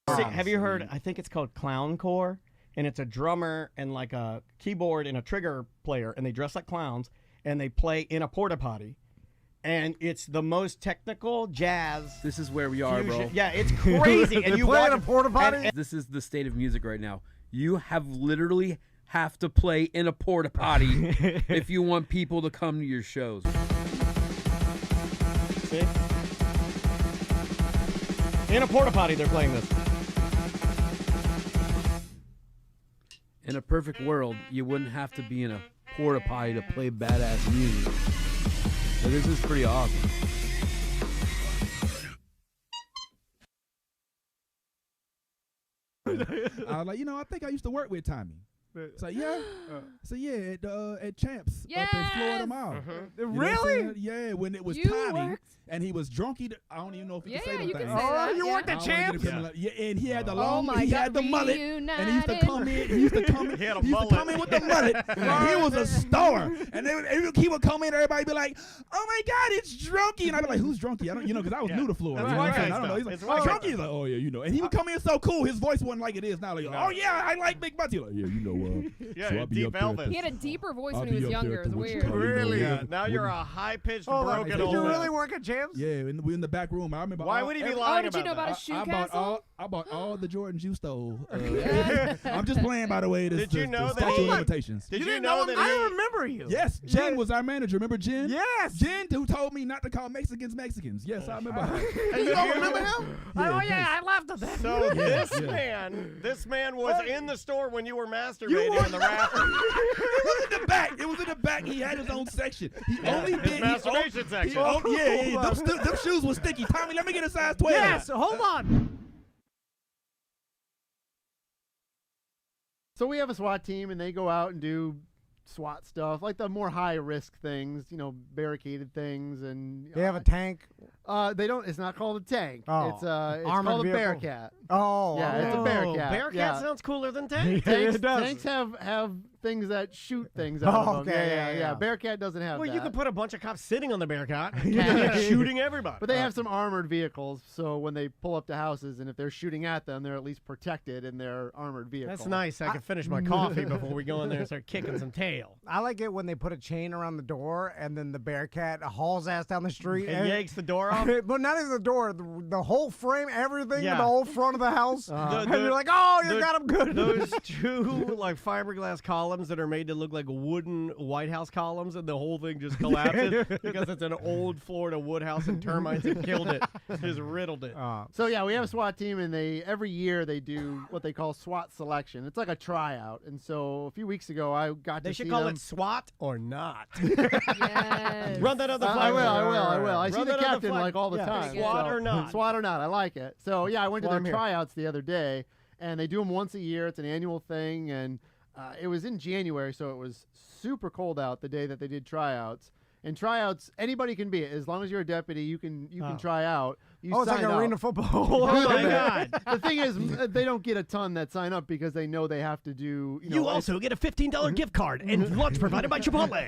Have you heard? I think it's called Clown Core, and it's a drummer and like a keyboard and a trigger player, and they dress like clowns and they play in a porta potty. And it's the most technical jazz. This is where we are, fusion. bro. Yeah, it's crazy. And you play in a porta potty. This is the state of music right now. You literally have to play in a porta potty if you want people to come to your shows. See? In a porta potty, they're playing this. In a perfect world, you wouldn't have to be in a porta potty to play badass music. So this is pretty awesome. I was like, I think I used to work with Tommy. So yeah, at Champs up in Florida Mall. Really? Yeah, when it was You Tommy, worked? and he was drunk. I don't even know if you can say them you things. can say that. You worked at Champs? Yeah, and he had the Oh long, my he God, had the mullet, and he used to reunited. come in. He used to come in. He had a He used to come in with the mullet. And he was a star. And he would come in, everybody be like, "Oh my God, it's Drunky!" And I'd be like, "Who's Drunky?" I don't, because I was new to Florida. That's You know what I'm white saying? guy I don't know. He's stuff. like, It's white guy Drunky. He's like, "Oh yeah, And he would come in so cool. His voice wasn't like it is now. Like, "Oh yeah, I like Big Butts." He's like, "Yeah, so I'll be deep up there Elvis. He had a deeper voice I'll when he be was up there younger. at It the was Wichita, weird. Really? Yeah, now you're a high-pitched, broken Did old you man. really work at Champs? Yeah, we in the back room. I remember. Why would he be Oh, lying did you know about about a shoe I castle? bought all the Jordans you stole. I'm just playing, by the way. Did you know that statute he- of limitations? Did you didn't know that I remember you. Yes, Jen was our manager. Remember Jen? Yes. Jen, who told me not to call Mexicans Mexicans. Yes, I remember her. And you don't remember him? Yeah, I laughed at that. So Yeah. this man was in the store when you were masturbating in the rafters. It was in the back. It was in the back. He had his own section. He only his did masturbation section. Them shoes were sticky. Tommy, let me get a size 12. Yes, hold on. So we have a SWAT team, and they go out and do SWAT stuff, like the more high-risk things, barricaded things, and They have a tank. they don't. It's not called a tank. Oh. It's Armored called a vehicle. Bearcat. Oh. Yeah, it's a Bearcat. Bearcat yeah. sounds cooler than tank. Tanks, It does. tanks have things that shoot things out of them. Okay, yeah. Bearcat doesn't have Well, that. you could put a bunch of cops sitting on the Bearcat and shooting everybody. But they have some armored vehicles, so when they pull up to houses, and if they're shooting at them, they're at least protected in their armored vehicle. That's nice. I can finish my coffee before we go in there and start kicking some tail. I like it when they put a chain around the door and then the Bearcat hauls ass down the street And yanks the door off. But not even the door, the whole frame, everything, Yeah. the whole front of the house. And The- you're like, oh, you got him good. Those two like fiberglass columns that are made to look like wooden White House columns, and the whole thing just collapses because it's an old Florida wood house and termites have killed it, just riddled it. So yeah, we have a SWAT team, and every year they do what they call SWAT selection. It's like a tryout. And so a few weeks ago, I got They to should see call them. it SWAT or not. Yes. Run that other I flag. will. I see Run the that other captain flag. like all the Yeah. time. SWAT so- or not. SWAT or not. I like it. So yeah, I went to Well, their I'm here. tryouts the other day, and they do them once a year. It's an annual thing, and it was in January, so it was super cold out the day that they did tryouts. And tryouts, anybody can be it. As long as you're a deputy, you can try out. You it's like sign up. arena football. Oh my God. The thing is, they don't get a ton that sign up because they know they have to do. You know, You also get a $15 gift card and lunch provided by Chipotle.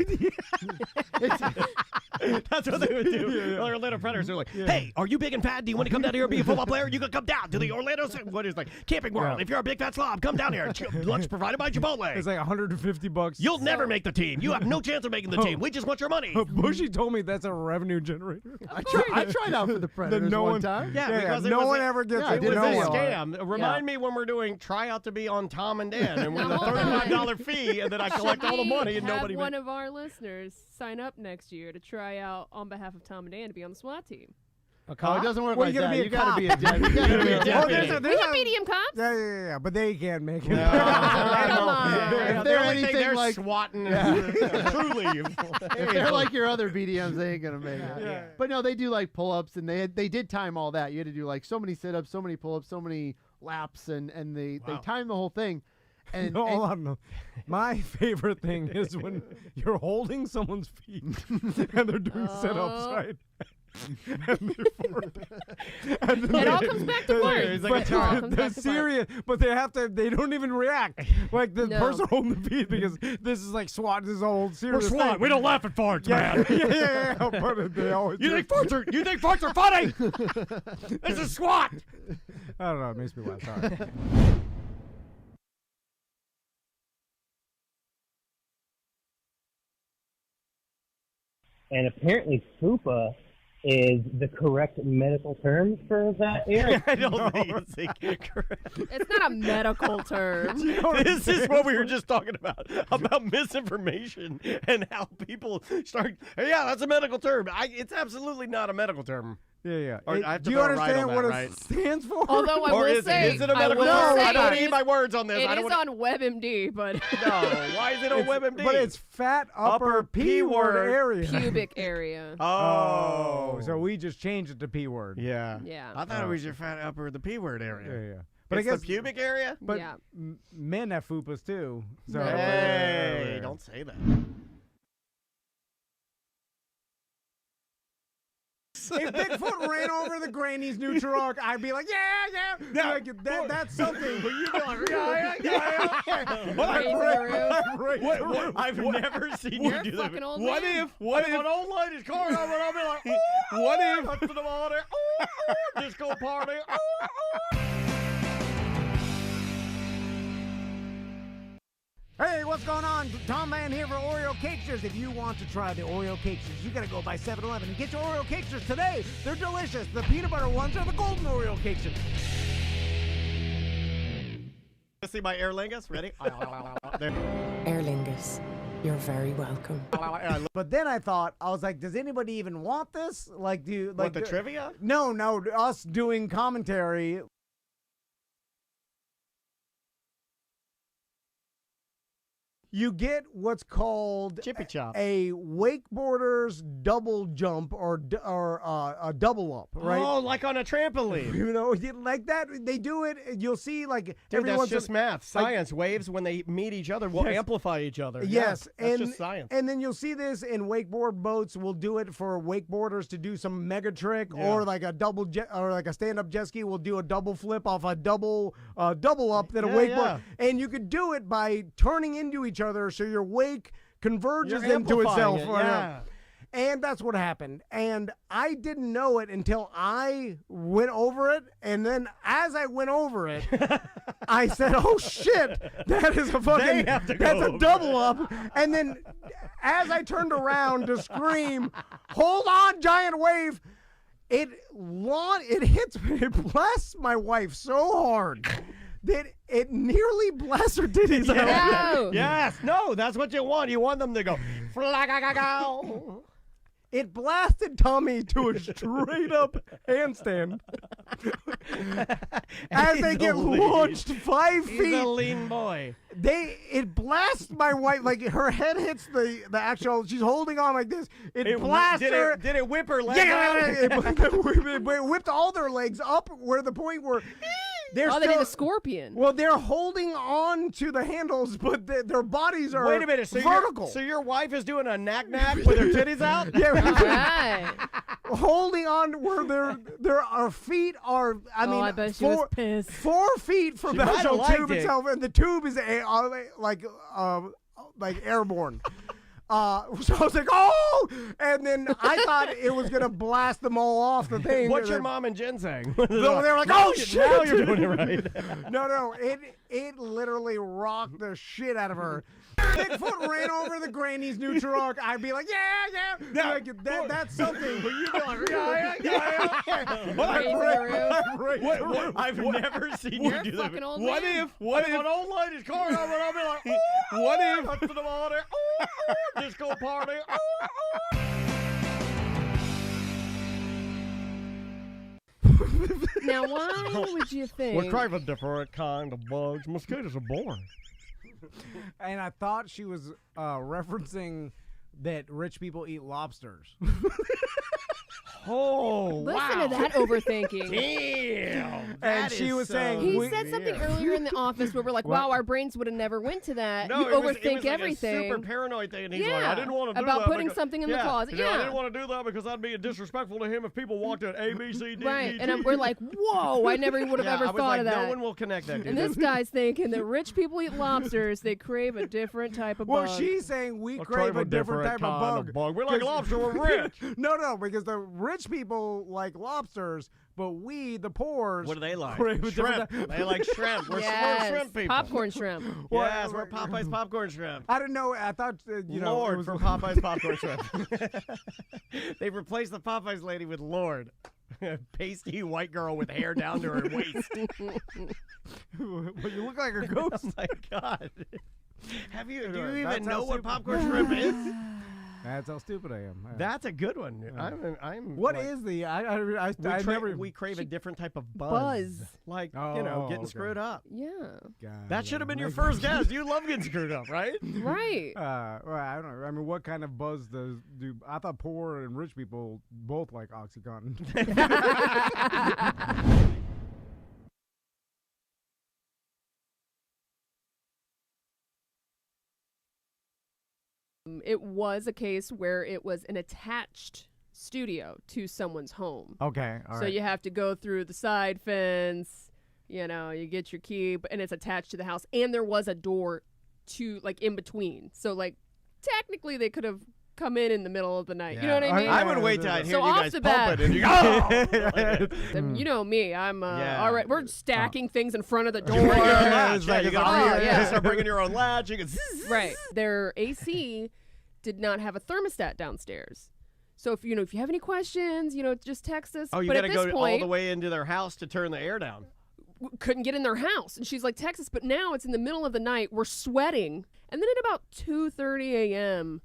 That's what they would do. Orlando Predators. They're like, hey, are you big and fat? Do you want to come down here and be a football player? You can come down to the Orlando, what is like, Camping World. Yeah. If you're a big fat slob, come down here. Lunch provided by Chipotle. It's like $150. You'll never make the team. You have no chance of making the team. We just want your money. Bushy told me that's a revenue generator. I tried out for the Predators no one one- time. Because it no was one a- ever gets yeah, I it. did It a was a video. scam. Remind me when we're doing try out to be on Tom and Dan, and with a Now, hold on. $35 fee, and then I collect all the money, and have nobody. one of our listeners sign up next year to try out on behalf of Tom and Dan to be on the SWAT team. Oh, it doesn't work Well, like you gotta that. be a You gotta cop. be a deputy. You gotta be a Oh, deputy. there's We have medium cops. Yeah, but they can't make it. Come on. If The they're only thing anything they're like swatting truly. if they're like your other BDMs, they ain't gonna make it. But no, they do like pull-ups, and they did time all that. You had to do like so many sit-ups, so many pull-ups, so many laps, and they timed the whole thing. And, No, hold on, no. My favorite thing is when you're holding someone's feet and they're doing sit-ups, right? And It all comes back to work. It's like a It all child. comes they're back to work. serious, but they don't even react. Like the No. person holding the feet, because this is like SWAT, this is a whole serious thing. We don't laugh at farts, Yeah, yeah, but they always You think farts are funny? This is SWAT. I don't know. It makes me laugh. Sorry. And apparently fupa is the correct medical term for that area. I don't think it's correct. It's not a medical term. This is what we were just talking about misinformation and how people start. Yeah, that's a medical term. It's absolutely not a medical term. Yeah. Or I have to Do you throw a right understand on what that, it right? stands for? Although I Or will is say, it a medical I will term? say I don't it eat is- my words on this. It I don't is want on WebMD, but No, why is it on WebMD? But it's fat upper P word area. pubic area. Oh, So we just changed it to P word. yeah. Yeah. I thought it was your fat upper, the P word area. Yeah. But But it's I guess the pubic area. But Yeah. men have fupas too. So Hey, don't say that. If Bigfoot ran over the granny's new truck, I'd be like, yeah. Like, that's something. But you'd be like, yeah. Raise the roof. I've never seen You're you a do that. fucking old What man. if an old lady's car over and I'll be like, what if up to the water, disco party, Hey, what's going on? Tom Man here for Oreo Cakesters. If you want to try the Oreo Cakesters, you gotta go by 7-Eleven and get your Oreo Cakesters today. They're delicious. The peanut butter ones are the golden Oreo Cakesters. See my Aer Lingus? Ready? There. Aer Lingus, you're very welcome. But then I was like, does anybody even want this? Like, What, the trivia? No, us doing commentary. You get what's called Chippy chop. a wakeboarder's double jump or a double up, right? Oh, like on a trampoline. You know, like that. They do it. You'll see, like, Dude, everyone's that's just math. Science. Waves, when they meet each other, will amplify each other. Yes, Yeah, that's and just science. and then you'll see this in wakeboard boats. We'll do it for wakeboarders to do some mega trick, or like a double jet, or like a stand-up jet ski. We'll do a double flip off a double up, then a wakeboard, and you could do it by turning into each other, so your wake converges You're into itself. amplifying it, yeah. And that's what happened. And I didn't know it until I went over it. And then as I went over it, I said, oh shit, that is a fucking, that's a double up. And then as I turned around to scream, hold on, giant wave, it hits me, it blasts my wife so hard that it nearly blasts her titties out. No. Yes. No, that's what you want. You want them to go, flagagagow. It blasted Tommy to a straight up handstand as they get launched 5 He's a feet. lean boy. It blasts my wife, like her head hits the actual. She's holding on like this. It blasts her. Did it whip her leg? It whipped all their legs up where the point where they're Oh, they did still. a scorpion. Well, they're holding on to the handles, but their bodies are Wait a minute. So vertical. So your wife is doing a knack-knack with her titties out? Yeah, All right. holding on where our feet are. I mean, I bet she was pissed. 4 feet from She the might have actual liked tube it. itself, and the tube is like airborne. So I was like, oh! And then I thought it was gonna blast them all off the thing. What's your mom and Jen saying? They were like, oh shit! Now you're doing it right. No, it literally rocked the shit out of her. Bigfoot ran over the granny's new truck. I'd be like, yeah. Like, that's something. But you'd be like, yeah. Raise the roof. I've never seen You're you a do that. fucking old What man. if an old lady's car over and I'll be like, what if up to the water, disco party, Now, why would you think? We're craving different kind of bugs. Mosquitoes are boring. And I thought she was referencing that rich people eat lobsters. Oh, Listen to that overthinking. Damn. And she was saying, He said something earlier in the office where we're like, wow, our brains would have never went to that. No, you it was overthink like everything. A super paranoid thing, and he's like, Yeah, I didn't want to do about that. putting because- something in the closet. I Yeah. didn't want to do that because I'd be disrespectful to him if people walked in A, B, C, D, Right, E, and T, we're like, whoa, I never would have ever I was thought like, of that. No one will connect that, dude. And this guy's thinking that rich people eat lobsters. They crave a different type of well, bug. she's saying we I crave a different type kind of bug. We're like lobster, we're rich. No, because the rich people like lobsters, but we, the poor, What do they like? crave a different- Shrimp. They like shrimp. We're Yes, shrimp people. popcorn shrimp. Yes, we're Popeye's popcorn shrimp. I didn't know. I thought you know. Lord it was, from Popeye's popcorn shrimp. They've replaced the Popeye's lady with Lord. Pasty white girl with hair down to her waist. Well, you look like a ghost. Oh my God. Do you That's even how know what stupid- popcorn shrimp is? That's how stupid I am. That's a good one. I'm What like, is the? I never. we crave a different type of buzz. Buzz. Like, Oh, getting okay. screwed up. Yeah. God, That should have been your make- first guess. You love getting screwed up, right? Right. Well, I don't know. I mean, what kind of buzz do? I thought poor and rich people both like OxyContin. It was a case where it was an attached studio to someone's home. Okay, all So right. you have to go through the side fence, you get your key, and it's attached to the house. And there was a door to, like, in between. So, like, technically they could have come in the middle of the night. You know what I mean? I would wait till I'd hear So you off guys the pump bat- it and you go, You know me. I'm, Yeah. all right, we're stacking things in front of the door. You bring your own Yeah, latch. it's Yeah, like you it's gotta all- bring- yeah. you start bringing your own latch. You can Right. Their AC did not have a thermostat downstairs. So if you have any questions, just text us. Oh, you but got to at go this all point, the way into their house to turn the air down. couldn't get in their house. And she's like, text us. But now it's in the middle of the night. We're sweating. And then at about 2:30 a.m.,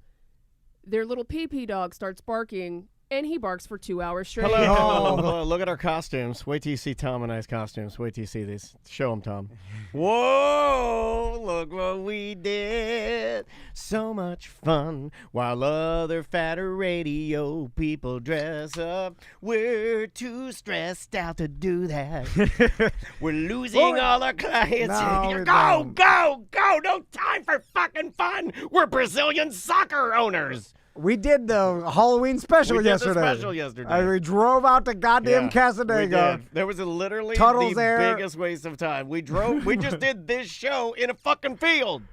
their little pee-pee dog starts barking, and he barks for 2 hours straight. Hello. Look at our costumes. Wait till you see Tom and I's costumes. Wait till you see these. Show them, Tom. Whoa, look what we did. So much fun while other fatter radio people dress up. We're too stressed out to do that. We're losing all our clients. No, we Go, don't. go, go. No time for fucking fun. We're Brazilian soccer owners. We did the Halloween special We did the yesterday. special yesterday. We drove out to goddamn We Casadega. did. There was literally Tuttle's the there. biggest waste of time. We just did this show in a fucking field.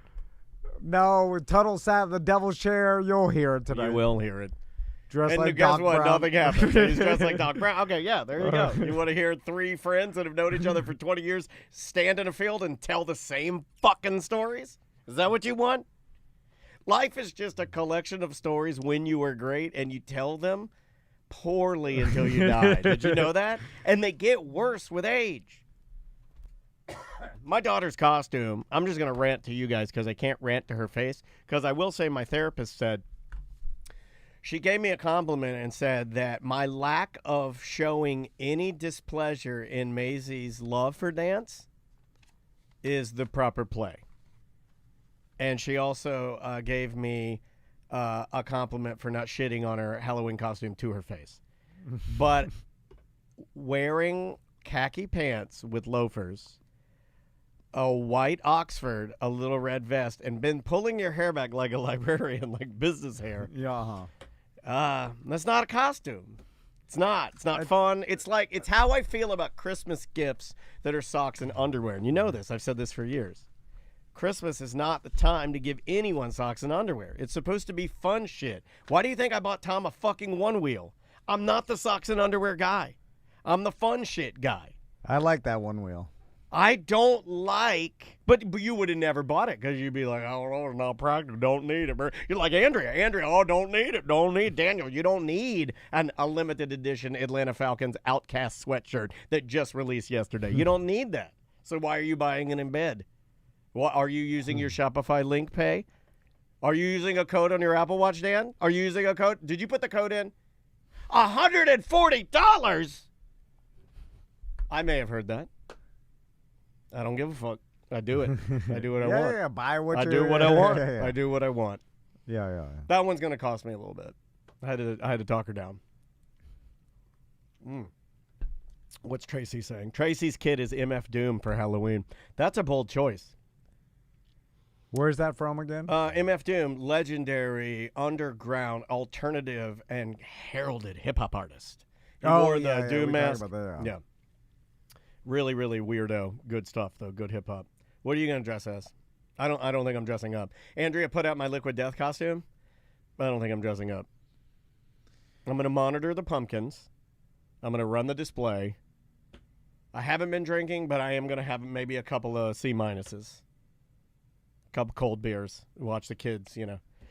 No, Tuttle sat in the devil's chair. You'll hear it tonight. You will hear it. Dressed And like guess Doc what? Brown. Nothing happened. He's dressed like Doc Brown. Okay, yeah, there you go. You want to hear three friends that have known each other for 20 years stand in a field and tell the same fucking stories? Is that what you want? Life is just a collection of stories when you were great, and you tell them poorly until you die. Did you know that? And they get worse with age. My daughter's costume, I'm just going to rant to you guys because I can't rant to her face, because I will say my therapist said, she gave me a compliment and said that my lack of showing any displeasure in Maisie's love for dance is the proper play. And she also gave me a compliment for not shitting on her Halloween costume to her face. But wearing khaki pants with loafers, a white Oxford, a little red vest, and been pulling your hair back like a librarian, like business hair. Yeah, That's not a costume. It's not. It's not fun. It's how I feel about Christmas gifts that are socks and underwear. And you know this. I've said this for years. Christmas is not the time to give anyone socks and underwear. It's supposed to be fun shit. Why do you think I bought Tom a fucking one wheel? I'm not the socks and underwear guy. I'm the fun shit guy. I like that one wheel. I don't like, but you would have never bought it because you'd be like, oh, it's not practical, don't need it. You're like, Andrea, oh, don't need it, don't need Daniel. You don't need a limited edition Atlanta Falcons Outcast sweatshirt that just released yesterday. You don't need that. So why are you buying it in bed? What, are you using your Shopify link pay? Are you using a code on your Apple Watch, Dan? Are you using a code? Did you put the code in? $140? I may have heard that. I don't give a fuck. I do it. I do what I want. Yeah, buy what I you do what I want. Yeah. I do what I want. Yeah. That one's gonna cost me a little bit. I had to talk her down. What's Tracy saying? Tracy's kid is MF Doom for Halloween. That's a bold choice. Where's that from again? MF Doom, legendary underground alternative and heralded hip hop artist. He wore the Doom we talked mask. about that, Yeah. Really, really weirdo. Good stuff though. Good hip hop. What are you gonna dress as? I don't think I'm dressing up. Andrea put out my Liquid Death costume. I don't think I'm dressing up. I'm going to monitor the pumpkins. I'm going to run the display. I haven't been drinking, but I am going to have maybe a couple of C minuses. A couple cold beers. Watch the kids,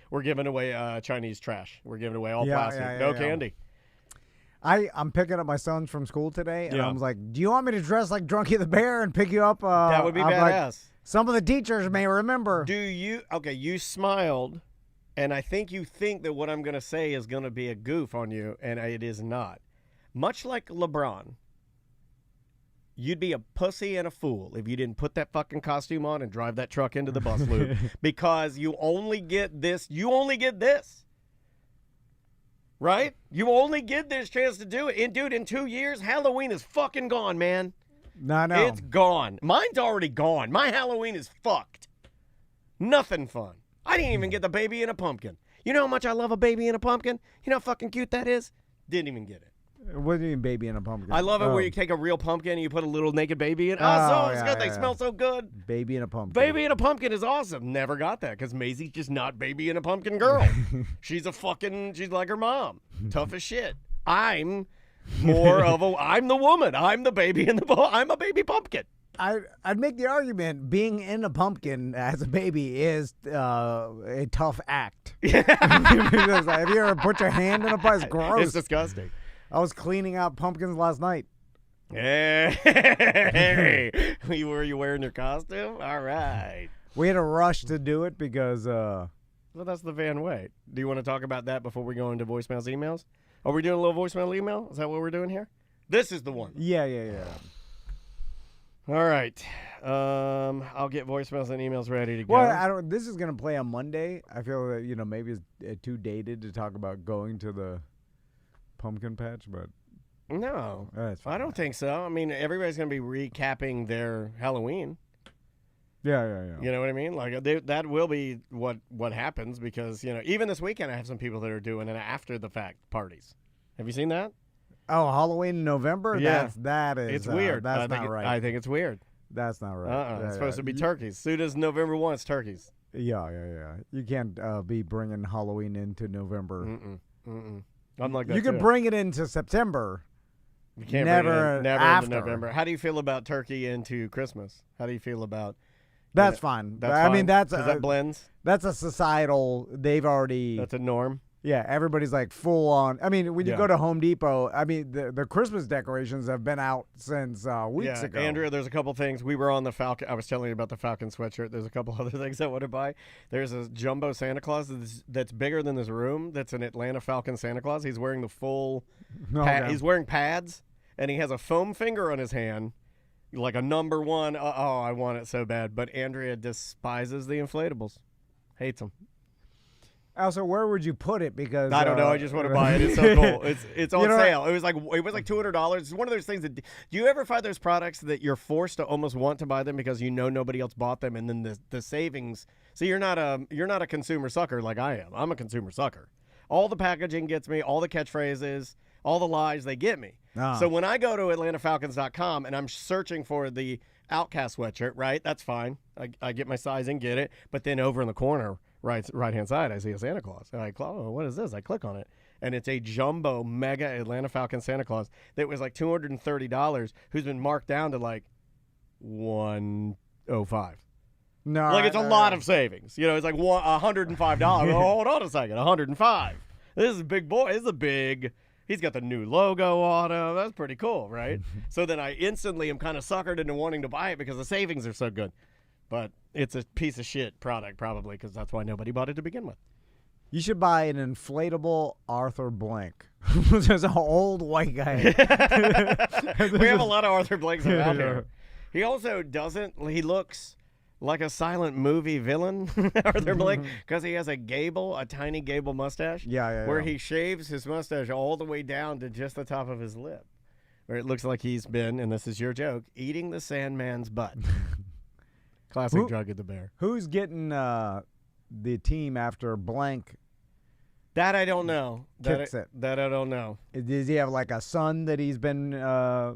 We're giving away Chinese trash. We're giving away all plastic. No candy. I'm picking up my sons from school today, and I was like, do you want me to dress like Drunky the Bear and pick you up? That would be badass. Some of the teachers may remember. You smiled, and I think you think that what I'm going to say is going to be a goof on you, and it is not. Much like LeBron, you'd be a pussy and a fool if you didn't put that fucking costume on and drive that truck into the bus loop because you only get this. Right? You only get this chance to do it. And, dude, in 2 years, Halloween is fucking gone, man. No. It's gone. Mine's already gone. My Halloween is fucked. Nothing fun. I didn't even get the baby in a pumpkin. You know how much I love a baby in a pumpkin? You know how fucking cute that is? Didn't even get it. What do you mean, baby in a pumpkin? I love it where you take a real pumpkin and you put a little naked baby in. It's good. They smell so good. Baby in a pumpkin. Baby in a pumpkin is awesome. Never got that because Maisie's just not baby in a pumpkin girl. She's like her mom. Tough as shit. I'm the woman. I'm the baby I'm a baby pumpkin. I'd make the argument being in a pumpkin as a baby is a tough act. Because have you ever put your hand in a pumpkin? It's gross. It's disgusting. I was cleaning out pumpkins last night. Hey, were you wearing your costume? All right. We had a rush to do it because... Well, that's the Van way. Do you want to talk about that before we go into voicemails, emails? Are we doing a little voicemail email? Is that what we're doing here? This is the one. Yeah. All right. I'll get voicemails and emails ready to go. Well, this is going to play on Monday. I feel that, maybe it's too dated to talk about going to the pumpkin patch, but... No, I don't think so. I mean, everybody's going to be recapping their Halloween. Yeah. You know what I mean? Like, that will be what happens because, even this weekend I have some people that are doing an after-the-fact parties. Have you seen that? Oh, Halloween in November? Yeah. That is... It's weird. That's not right. I think it's weird. That's not right. It's supposed to be turkeys. Soon as November 1, it's turkeys. Yeah. You can't be bringing Halloween into November. I'm like that You can too. bring it into September. You can't never after. Into after. November. How do you feel about turkey into Christmas? How do you feel about... That's fine. That's I fine? mean, that's... 'Cause that blends? That's a societal... They've already... That's a norm? Yeah, everybody's like full on. I mean, when you Yeah. go to Home Depot, I mean, the Christmas decorations have been out since weeks ago. Andrea, there's a couple things. We were on the Falcon. I was telling you about the Falcon sweatshirt. There's a couple other things I want to buy. There's a jumbo Santa Claus that's bigger than this room. That's an Atlanta Falcon Santa Claus. He's wearing the full. He's wearing pads, and he has a foam finger on his hand, like a number one. I want it so bad. But Andrea despises the inflatables. Hates them. Also, where would you put it? Because I don't know. I just want to buy it. It's so cool. It's on sale. It was like $200. It's one of those things that. Do you ever find those products that you're forced to almost want to buy them because nobody else bought them, and then the savings? So you're not a consumer sucker like I am. I'm a consumer sucker. All the packaging gets me. All the catchphrases, all the lies, they get me. So when I go to AtlantaFalcons.com and I'm searching for the Outcast sweatshirt, right? That's fine. I get my size and get it. But then over in the corner. Right-hand side, I see a Santa Claus. And I go, oh, what is this? I click on it, and it's a jumbo mega Atlanta Falcon Santa Claus that was like $230, who's been marked down to like $105. No, like it's a lot of savings. It's like $105. Hold on a second, $105. This is a big boy. This is a big. He's got the new logo on him. That's pretty cool, right? So then I instantly am kind of suckered into wanting to buy it because the savings are so good. But it's a piece of shit product probably because that's why nobody bought it to begin with. You should buy an inflatable Arthur Blank. There's an old white guy. We have a lot of Arthur Blanks out here. He also he looks like a silent movie villain, Arthur Blank, because he has a tiny gable mustache. Where he shaves his mustache all the way down to just the top of his lip. Where it looks like he's been, and this is your joke, eating the Sandman's butt. Classic Drug at the Bear. Who's getting the team after Blank? That I don't know. Kicks it. That I don't know. Does he have like a son that he's been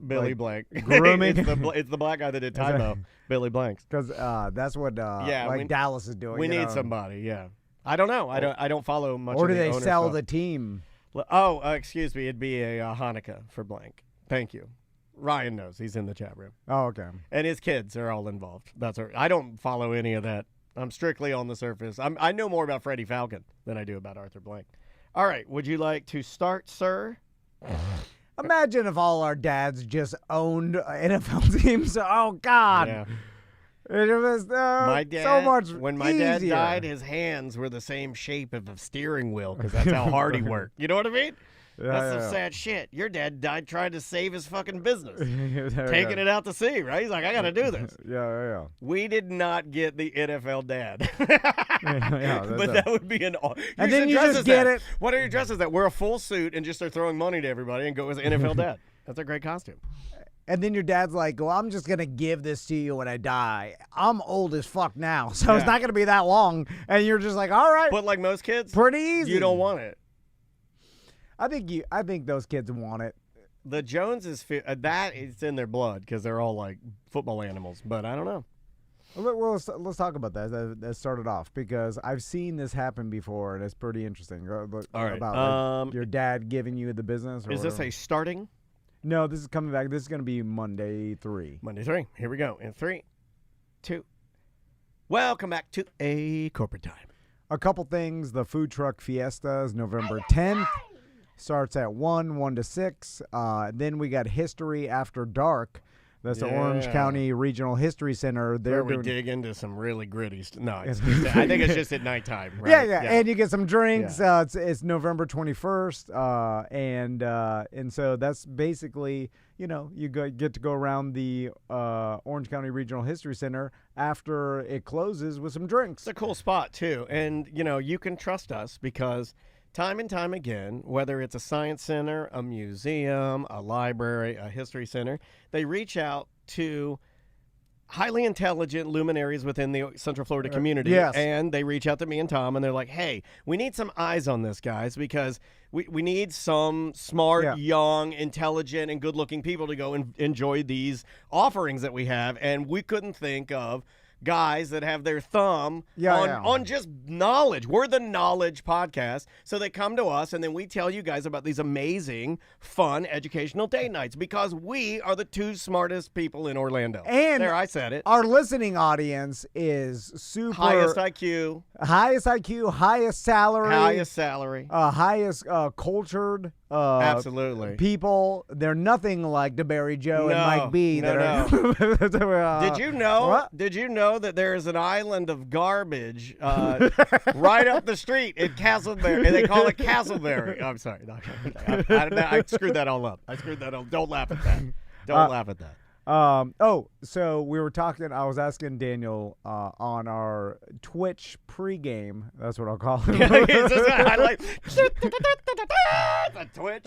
Billy Blank grooming? it's the black guy that did Tybo. Billy Blanks. Because that's what Dallas is doing. We need somebody. Yeah. I don't know. I don't follow much. Or of do the they owner sell stuff. the team? Excuse me. It'd be a Hanukkah for blank. Thank you. Ryan knows. He's in the chat room. Oh, okay. And his kids are all involved. I don't follow any of that. I'm strictly on the surface. I know more about Freddie Falcon than I do about Arthur Blank. All right. Would you like to start, sir? Imagine if all our dads just owned NFL teams. Oh, God. Yeah. It was My dad, so much when my dad easier. died, his hands were the same shape of a steering wheel because that's how hard he worked. You know what I mean? That's some sad shit. Your dad died trying to save his fucking business. Taking it out to sea, right? He's like, I got to do this. Yeah. We did not get the NFL dad. That's But that would be an... And then you just get it. What are your dresses that? Wear a full suit and just start throwing money to everybody and go as NFL dad. That's a great costume. And then your dad's like, well, I'm just going to give this to you when I die. I'm old as fuck now, so it's not going to be that long. And you're just like, all right. But like most kids, pretty easy. You don't want it. I think those kids want it. The Joneses, that is in their blood because they're all like football animals. But I don't know. Well, let's talk about that. That started off because I've seen this happen before, and it's pretty interesting. All right. About your dad giving you the business. Is this a starting? No, this is coming back. This is going to be Monday 3. Monday 3. Here we go. In 3, 2. Welcome back to a corporate time. A couple things. The food truck Fiesta is November 10th. Starts at 1 to 6. Then we got History After Dark. That's the Orange County Regional History Center. Where we dig into some really gritty stuff. No, I think it's just at nighttime, right? Yeah. And you get some drinks. Yeah. It's November 21st. And so that's basically, you get to go around the Orange County Regional History Center after it closes with some drinks. It's a cool spot, too. And, you can trust us because time and time again, whether it's a science center, a museum, a library, a history center, they reach out to highly intelligent luminaries within the Central Florida community. Yes. And they reach out to me and Tom, and they're like, hey, we need some eyes on this, guys, because we need some smart, young, intelligent, and good-looking people to go and enjoy these offerings that we have. And we couldn't think of guys that have their thumb on just knowledge. We're the knowledge podcast. So they come to us, and then we tell you guys about these amazing, fun, educational date nights because we are the 2 smartest people in Orlando. And there, I said it. Our listening audience is super... Highest IQ. Highest salary. Highest cultured absolutely people. They're nothing like DeBerry Joe and Mike B. No. Did you know? What? Did you know that there is an island of garbage right up the street in Castleberry, and they call it Castleberry? I'm sorry, I screwed that all up. Don't laugh at that. Don't laugh at that. So we were talking. I was asking Daniel on our Twitch pregame. That's what I'll call it. The Twitch.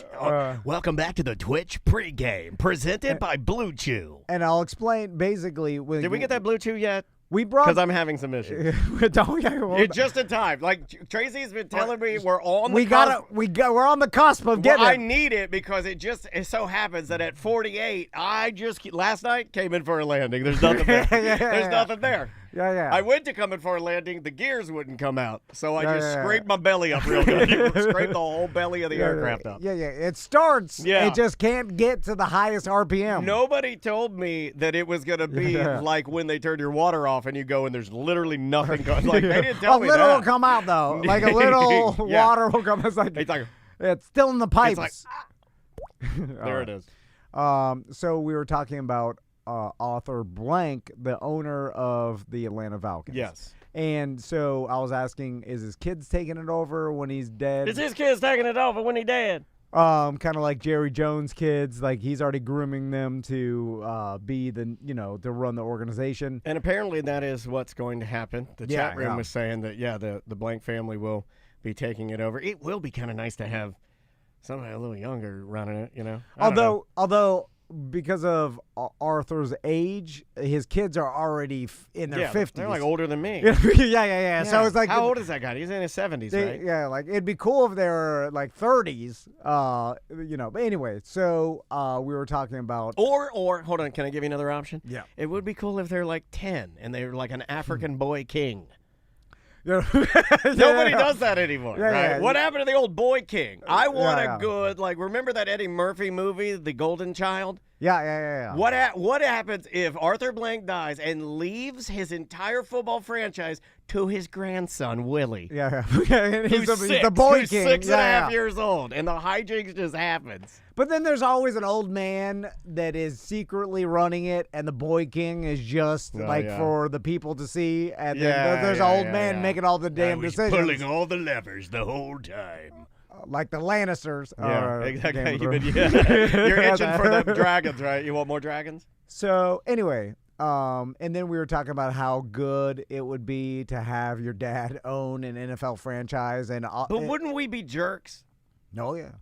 Welcome back to the Twitch pregame, presented by Blue Chew. And I'll explain basically. Did we get that Blue Chew yet? We brought because I'm having some issues. It's just in time. Like Tracy's been telling me, we're on the cusp. We're on the cusp of getting it. I need it because it so happens that at 48, last night came in for a landing. There's nothing there. There's nothing there. Yeah. I went to come in for a landing. The gears wouldn't come out. So I just scraped my belly up real good. Scraped the whole belly of the aircraft up. Yeah. It starts. Yeah. It just can't get to the highest RPM. Nobody told me that it was going to be like when they turn your water off and you go and there's literally nothing going. Like, they didn't tell me that. A little will come out, though. Like a little water will come. It's like it's still in the pipes. It's like, there it is. So we were talking about Arthur Blank, the owner of the Atlanta Falcons. Yes. And so I was asking, is his kids taking it over when he's dead? Is his kids taking it over when he's dead? Kind of like Jerry Jones' kids, like he's already grooming them to be to run the organization. And apparently that is what's going to happen. The chat room was saying that the Blank family will be taking it over. It will be kind of nice to have somebody a little younger running it, Although because of Arthur's age, his kids are already in their 50s. They're like older than me. Yeah. So it's like, how old is that guy? He's in his 70s, right? Yeah, like it'd be cool if they were like 30s. But anyway, so we were talking about or hold on, can I give you another option? Yeah. It would be cool if they're like 10 and they're like an African boy king. Nobody does that anymore, Yeah, right? yeah. What happened to the old boy king? I want Yeah. a good, like, remember that Eddie Murphy movie, The Golden Child? Yeah. What happens if Arthur Blank dies and leaves his entire football franchise to his grandson, Willie? Yeah. Who's He's the boy who's king. 6 and a half Yeah. years old, and the hijinks just happens. But then there's always an old man that is secretly running it, and the boy king is just yeah. for the people to see. And Yeah, then there's yeah, an old yeah, man yeah. making all the damn decisions, all the levers the whole time. like the Lannisters. Yeah, or exactly. Game of You're Thrones. itching for the dragons, right? You want more dragons? So anyway, and then we were talking about how good it would be to have your dad own an NFL franchise, and But wouldn't we be jerks? no, yeah.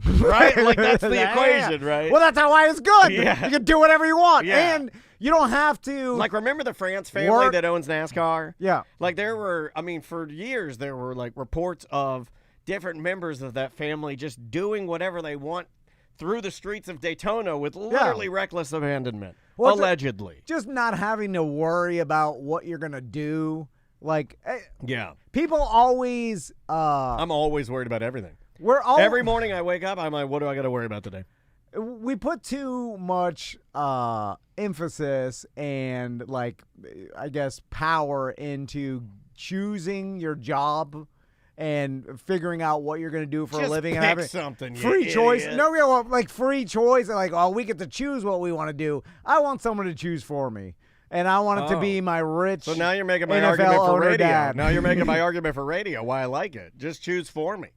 Right? Like, that's the Yeah. equation, right? Well, that's how why it's good. Yeah. You can do whatever you want, Yeah. and you don't have to. Like, remember the France family Work- that owns NASCAR? yeah. Like, there were, I mean, for years, there were, like, reports of different members of that family just doing whatever they want through the streets of Daytona with literally reckless abandonment, Well, it's allegedly. Just not having to worry about what you're gonna do. Like Yeah. people always, I'm always worried about everything. we're all Every morning I wake up, I'm like, what do I got to worry about today? we put too much emphasis and like I guess power into choosing your job and figuring out what you're going to do for a Just living pick and having something, you free choice. idiot. No, real like free choice. Like, oh, we get to choose what we want to do. I want someone to choose for me, and I want it to be my rich. So now you're making my NFL argument for owner radio. dad. Now you're making my argument for radio, why I like it. Just choose for me.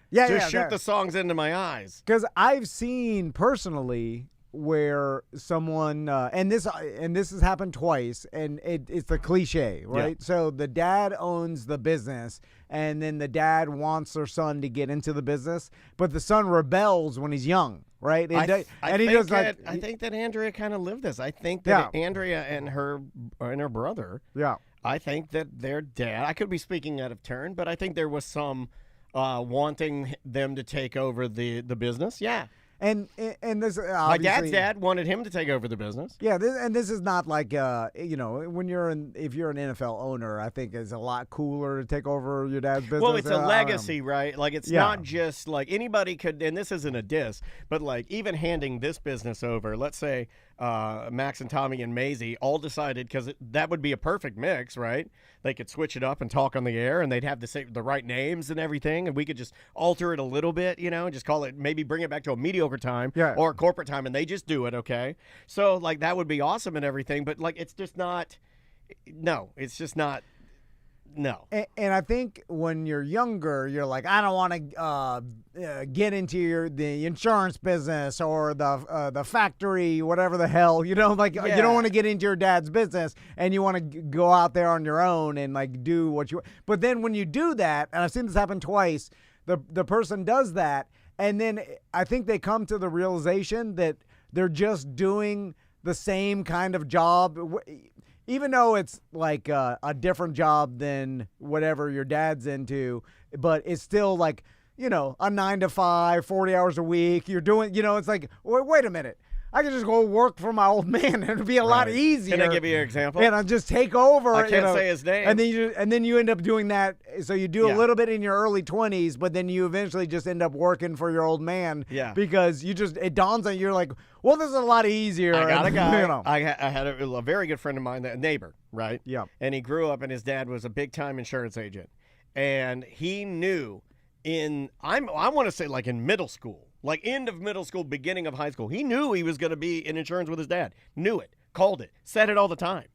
yeah, Just yeah, shoot the songs into my eyes. Because I've seen personally where someone and this has happened twice, and it's the cliche, right? So the dad owns the business, and then the dad wants their son to get into the business, but the son rebels when he's young, right? I I think that Andrea kind of lived this. I think that Andrea and her brother, yeah. I think that their dad, I could be speaking out of turn, but I think there was some wanting them to take over the business. Yeah. And this My obviously, dad's dad wanted him to take over the business. Yeah, this is not like when if you're an NFL owner, I think it's a lot cooler to take over your dad's business. Well, it's I a don't know. legacy, right? Like, it's Yeah. not just like anybody could, and this isn't a diss, but like even handing this business over, let's say Max and Tommy and Maisie all decided, because that would be a perfect mix, right? They could switch it up and talk on the air, and they'd have the right names and everything, and we could just alter it a little bit, just call it, maybe bring it back to a mediocre time or a corporate time, and they just do it, okay? So, like, that would be awesome and everything, but, like, it's just not, no, it's just not, no. And I think when you're younger, you're like, I don't want to get into the insurance business or the factory, whatever the hell, you don't want to get into your dad's business, and you want to go out there on your own and like do what you. But then when you do that, and I've seen this happen twice, the person does that, and then I think they come to the realization that they're just doing the same kind of job. Even though it's like a different job than whatever your dad's into, but it's still like, a 9-to-5, 40 hours a week. You're doing, it's like, wait a minute. I can just go work for my old man, and it'd be a lot easier. Can I give you an example? And I just take over. I can't say his name. And then you end up doing that. So you do a little bit in your early 20s, but then you eventually just end up working for your old man. Yeah. Because it dawns on you, you're like, well, this is a lot easier. I got a guy. I had a very good friend of mine, a neighbor, right? Yeah. And he grew up, and his dad was a big-time insurance agent. And he knew I want to say like in middle school, like end of middle school, beginning of high school, he knew he was going to be in insurance with his dad. Knew it, called it, said it all the time.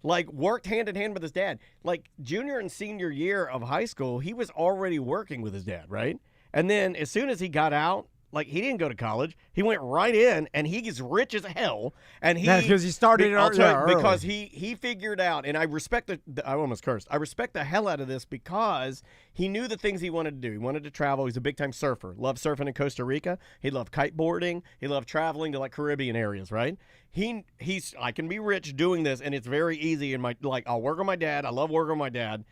Like, worked hand in hand with his dad. Like, junior and senior year of high school, he was already working with his dad, right? And then as soon as he got out, like, he didn't go to college. He went right in, and he's rich as hell. And because he started early. Because he figured out, and I respect I almost cursed. I respect the hell out of this because he knew the things he wanted to do. He wanted to travel. He's a big-time surfer. Loved surfing in Costa Rica. He loved kiteboarding. He loved traveling to, like, Caribbean areas, right? I can be rich doing this, and it's very easy. And I'll work with my dad. I love working with my dad.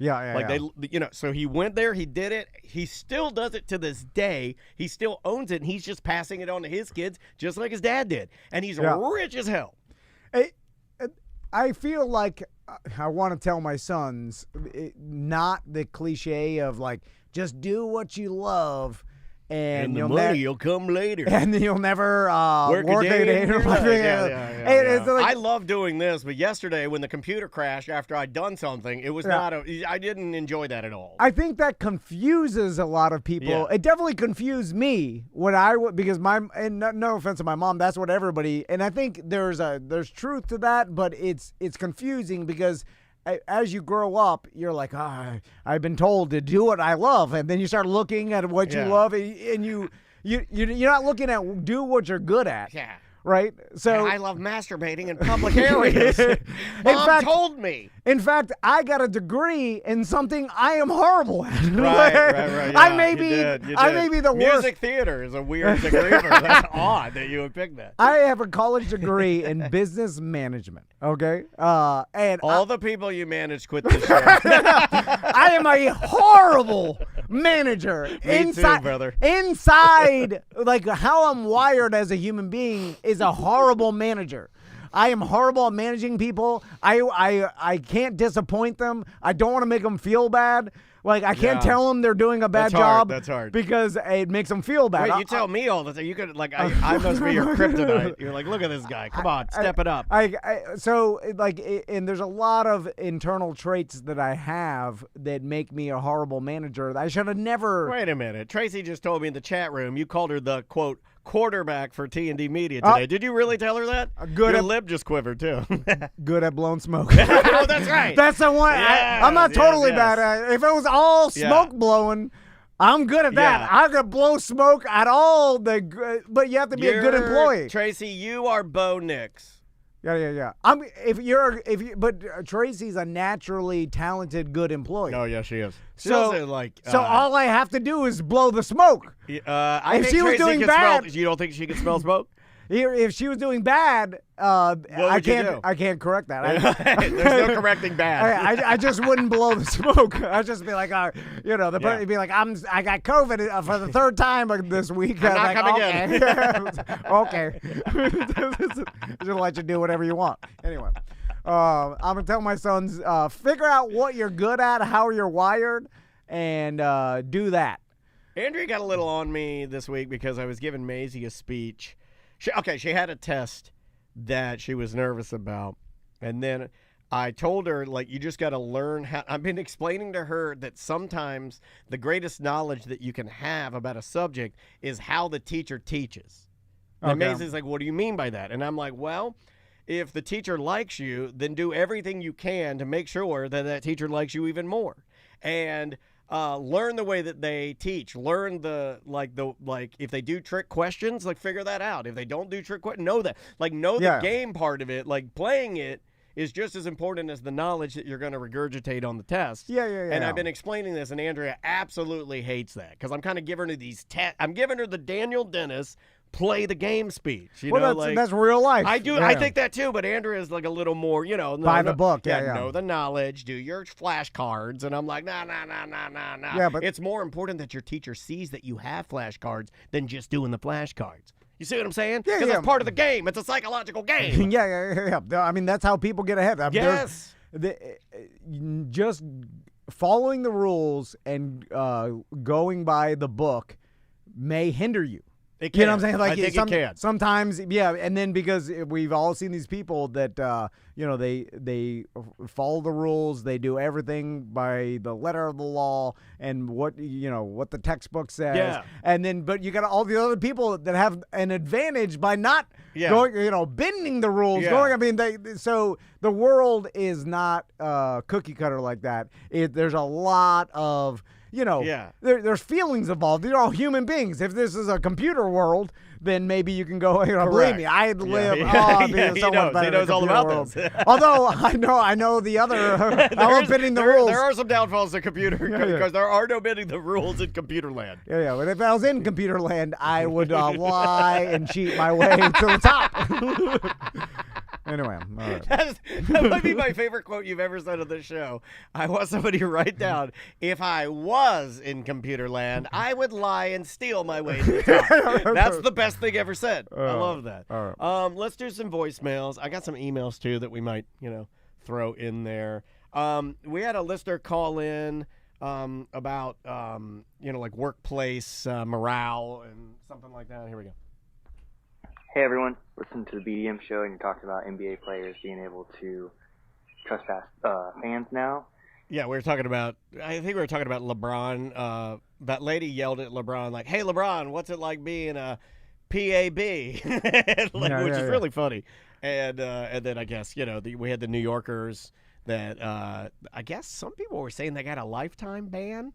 So he went there. He did it. He still does it to this day. He still owns it, and he's just passing it on to his kids, just like his dad did. And he's rich as hell. I feel like I want to tell my sons, not the cliche of like, just do what you love. And the you'll money will come later. And then you'll never work a day in your life. Yeah. I love doing this, but yesterday when the computer crashed after I'd done something, it was I didn't enjoy that at all. I think that confuses a lot of people. Yeah. It definitely confused me when because no offense to my mom, that's what everybody, and I think there's truth to that, but it's confusing because as you grow up, you're like, I've been told to do what I love, and then you start looking at what you love, and you're not looking at do what you're good at. Yeah. Right? So I love masturbating in public areas. Mom told me. In fact, I got a degree in something I am horrible at. Right. Yeah, I may be the worst. Music theater is a weird degree. That's odd that you would pick that. I have a college degree in business management. Okay, and all the people you manage quit this show. I am a horrible manager. Me too, brother. Inside, like how I'm wired as a human being is a horrible manager. I am horrible at managing people. I can't disappoint them. I don't want to make them feel bad. Like, I can't tell them they're doing a bad job. That's hard. Because it makes them feel bad. Wait, you tell me all the time. You could, like, I must be your kryptonite. You're like, look at this guy. Come on, step it up. And there's a lot of internal traits that I have that make me a horrible manager. I should have never. Wait a minute. Tracy just told me in the chat room you called her the, quote, quarterback for T&D Media today. Did you really tell her that? Your lip just quivered, too. Good at blowing smoke. Oh, that's right. That's the one. Yes, I'm not totally bad at it. If it was all smoke blowing, I'm good at that. Yeah. I could blow smoke at all. But you have to be a good employee. Tracy, you are Bo Nix. Yeah. But Tracy's a naturally talented, good employee. Oh, yeah, she is. So all I have to do is blow the smoke. I if think she was Tracy doing can bad, smell, you don't think she can smell smoke? If she was doing bad, I can't correct that. There's no correcting bad. I just wouldn't blow the smoke. I'd just be like, the person would be like, I got COVID for the third time this week. I'm not coming in. Okay. Just let you do whatever you want. Anyway, I'm gonna tell my sons, figure out what you're good at, how you're wired, and do that. Andrea got a little on me this week because I was giving Maisie a speech. She had a test that she was nervous about. And then I told her, like, you just got to learn how. I've been explaining to her that sometimes the greatest knowledge that you can have about a subject is how the teacher teaches. And Maisie's like, what do you mean by that? And I'm like, well, if the teacher likes you, then do everything you can to make sure that that teacher likes you even more. And learn the way that they teach. Learn if they do trick questions, like figure that out. If they don't do trick questions, know that. Like know the game part of it. Like playing it is just as important as the knowledge that you're going to regurgitate on the test. Yeah. And I've been explaining this, and Andrea absolutely hates that because I'm kind of giving her I'm giving her the Daniel Dennis play the game speech. That's real life. I do. Yeah. I think that too. But Andrea is like a little more, by the book. Yeah. Know the knowledge. Do your flashcards. And I'm like, nah. Yeah, but it's more important that your teacher sees that you have flashcards than just doing the flashcards. You see what I'm saying? Yeah. Because it's part of the game. It's a psychological game. Yeah. I mean, that's how people get ahead. Yes. Just following the rules and going by the book may hinder you. It can. You know what I'm saying? Like I think it can. Sometimes, and then because we've all seen these people that they follow the rules, they do everything by the letter of the law and what the textbook says, and then but you got all the other people that have an advantage by not going, bending the rules. So the world is not cookie cutter like that. There's a lot of there's feelings involved. They're all human beings. If this is a computer world, then maybe you can go, believe me, I live. He knows all about world. this. Although I know the other. I love bending the rules. There are some downfalls to computer because there are no bending the rules in computer land. Yeah. But if I was in computer land, I would lie and cheat my way to the top. Anyway, all right. That might be my favorite quote you've ever said on this show. I want somebody to write down, if I was in computer land, I would lie and steal my way to the top. That's the best thing ever said. I love that. All right. Let's do some voicemails. I got some emails, too, that we might, throw in there. We had a listener call in about like workplace morale and something like that. Here we go. Hey everyone, listen to the BDM show and you're talking about NBA players being able to trespass fans now. Yeah, I think we were talking about LeBron. That lady yelled at LeBron like, "Hey LeBron, what's it like being a PAB?" Which is really funny. And then I guess, we had the New Yorkers that I guess some people were saying they got a lifetime ban.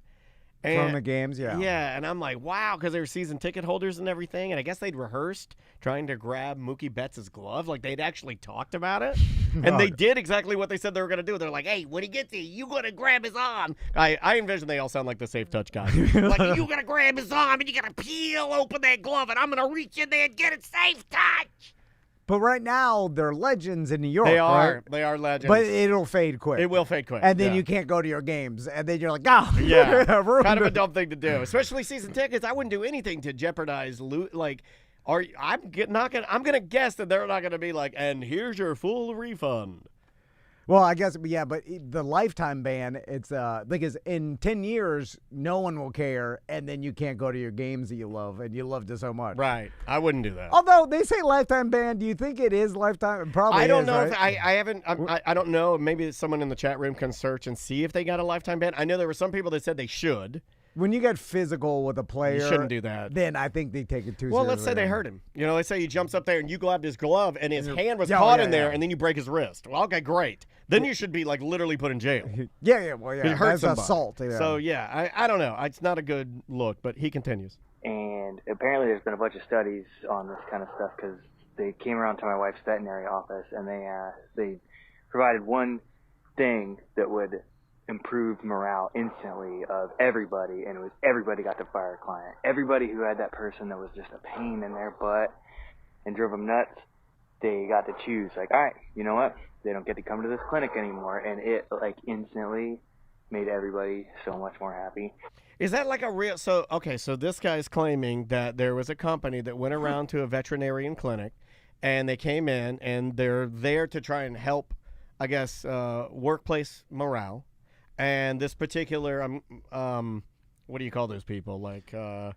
From the games, yeah. Yeah, and I'm like, wow, because they were season ticket holders and everything, and I guess they'd rehearsed trying to grab Mookie Betts' glove. Like, they'd actually talked about it, and they did exactly what they said they were going to do. They're like, hey, when he gets here, you got to grab his arm. I envision they all sound like the Safe Touch guys. Like, you got to grab his arm, and you got to peel open that glove, and I'm going to reach in there and get it Safe Touch. But right now, they're legends in New York. They are. Right? They are legends. But it'll fade quick. It will fade quick. And then you can't go to your games. And then you're like, oh. Yeah. Kind of a dumb thing to do. Especially season tickets. I wouldn't do anything to jeopardize I'm going to guess that they're not going to be like, and here's your full refund. Well, I guess, yeah, but the lifetime ban, it's because in 10 years, no one will care, and then you can't go to your games that you love, and you loved it so much. Right. I wouldn't do that. Although they say lifetime ban, do you think it is lifetime? It probably I don't is, know. right? If I haven't. I don't know. Maybe someone in the chat room can search and see if they got a lifetime ban. I know there were some people that said they should. When you get physical with a player, You shouldn't do that. Then I think they take it too seriously. Well, let's say they hurt him. Let's say he jumps up there and you grabbed his glove and his hand was caught in there and then you break his wrist. Well, okay, great. Then you should be literally put in jail. Yeah, well, yeah. It hurts That's assault. Yeah. So, I don't know. It's not a good look, but he continues. And apparently there's been a bunch of studies on this kind of stuff because they came around to my wife's veterinary office and they provided one thing that would improve morale instantly of everybody, and it was everybody got to fire a client. Everybody who had that person that was just a pain in their butt and drove them nuts, they got to choose. Like, all right, you know what? They don't get to come to this clinic anymore, and it instantly made everybody so much more happy. Is that like a real? So this guy's claiming that there was a company that went around to a veterinarian clinic, and they came in, and they're there to try and help, I guess, workplace morale. And this particular, what do you call those people? Like a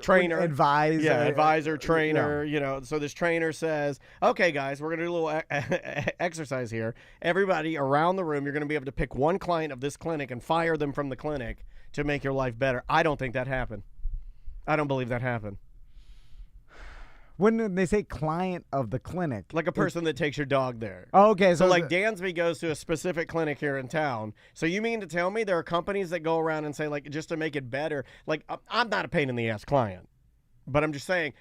trainer, advisor, trainer. Yeah. So this trainer says, "Okay, guys, we're gonna do a little exercise here. Everybody around the room, you're gonna be able to pick one client of this clinic and fire them from the clinic to make your life better." I don't think that happened. I don't believe that happened. When they say client of the clinic, like a person that takes your dog there. Oh, okay. So like Dansby goes to a specific clinic here in town. So you mean to tell me there are companies that go around and say, like, just to make it better? Like, I'm not a pain in the ass client, but I'm just saying,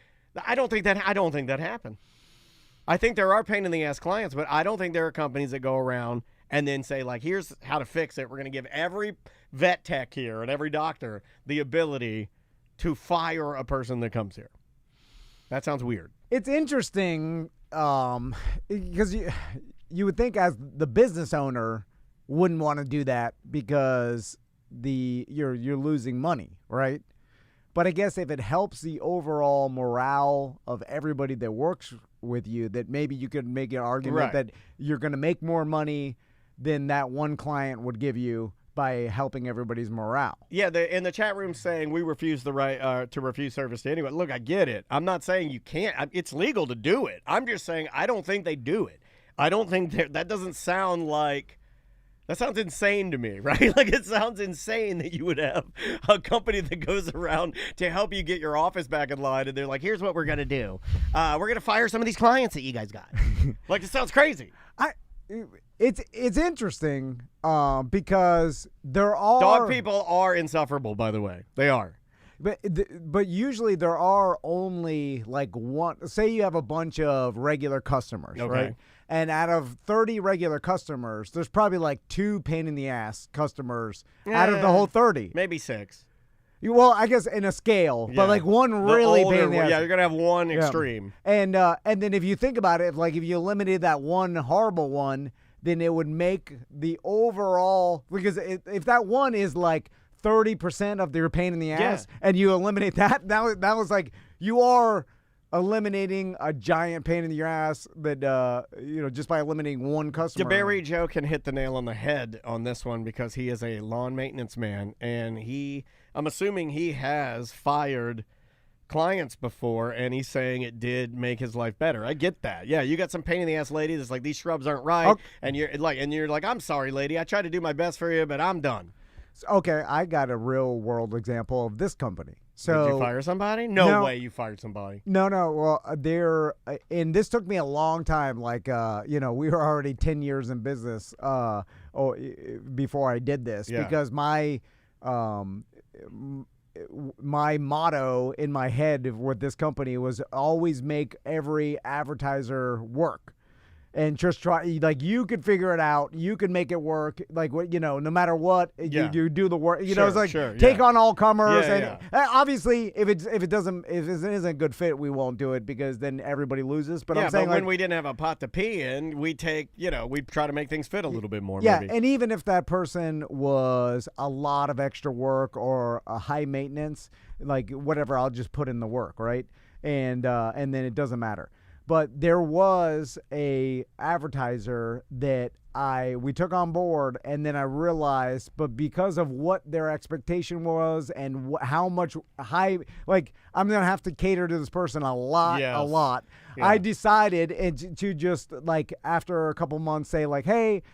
I don't think that happened. I think there are pain in the ass clients, but I don't think there are companies that go around and then say, like, here's how to fix it. We're going to give every vet tech here and every doctor the ability to fire a person that comes here. That sounds weird. It's interesting because you would think as the business owner wouldn't want to do that because you're losing money, right? But I guess if it helps the overall morale of everybody that works with you, that maybe you could make an argument that you're going to make more money than that one client would give you by helping everybody's morale. Yeah, in the chat room saying we refuse the right to refuse service to anyone. Look, I get it. I'm not saying you can't. It's legal to do it. I'm just saying I don't think they do it. I don't think that doesn't sound like. That sounds insane to me, right? Like, it sounds insane that you would have a company that goes around to help you get your office back in line, and they're like, here's what we're going to do. We're going to fire some of these clients that you guys got. Like, it sounds crazy. It's interesting because there are... Dog people are insufferable, by the way. They are. But usually there are only like one. Say you have a bunch of regular customers, right? And out of 30 regular customers, there's probably like 2 pain in the ass customers out of the whole 30. Maybe 6. Well, I guess in a scale, but like one really pain in the ass. Yeah, you're gonna have one extreme. And then if you think about it, if you eliminated that one horrible one, then it would make the overall, because if that one is like 30% of their pain in the ass, and you eliminate that was like, you are eliminating a giant pain in your ass that just by eliminating one customer. DeBerry Joe can hit the nail on the head on this one because he is a lawn maintenance man, and I'm assuming he has fired clients before, and he's saying it did make his life better. I get that. Yeah, you got some pain in the ass lady that's like, these shrubs aren't right, Okay. and you're like, I'm sorry, lady. I tried to do my best for you, but I'm done. Okay, I got a real world example of this company. So did you fire somebody? No way you fired somebody. No. Well, and this took me a long time. Like, we were already 10 years in business before I did this because my motto in my head with this company was always make every advertiser work. And just try, like, you could figure it out. You could make it work. Like, no matter what, you do the work. It's like take on all comers. Obviously, if it isn't a good fit, we won't do it because then everybody loses. But I'm saying, when we didn't have a pot to pee in, we try to make things fit a little bit more. Yeah, maybe. and even if that person was a lot of extra work or a high maintenance, like whatever, I'll just put in the work, right? And then it doesn't matter. But there was a advertiser that we took on board, and then I realized, but because of what their expectation was and how much I'm gonna have to cater to this person a lot. Yeah. I decided to just like after a couple months say like, hey,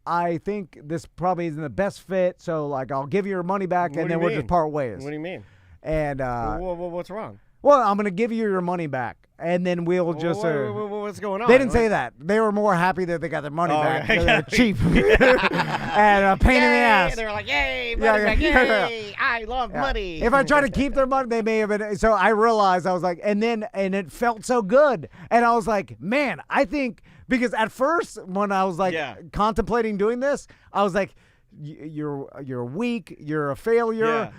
I think this probably isn't the best fit, so like I'll give you your money back, and then we'll just part ways. What do you mean? And what's wrong? Well, I'm gonna give you your money back, and then we'll just. What's going on? They didn't say that. They were more happy that they got their money back. They're cheap and a pain in the ass. They were like, "Yay, money back! Yay! I love money." If I try to keep their money, they may have been. So I realized I was like, and it felt so good, and I was like, man, I think because at first when I was like contemplating doing this, I was like, you're weak, you're a failure,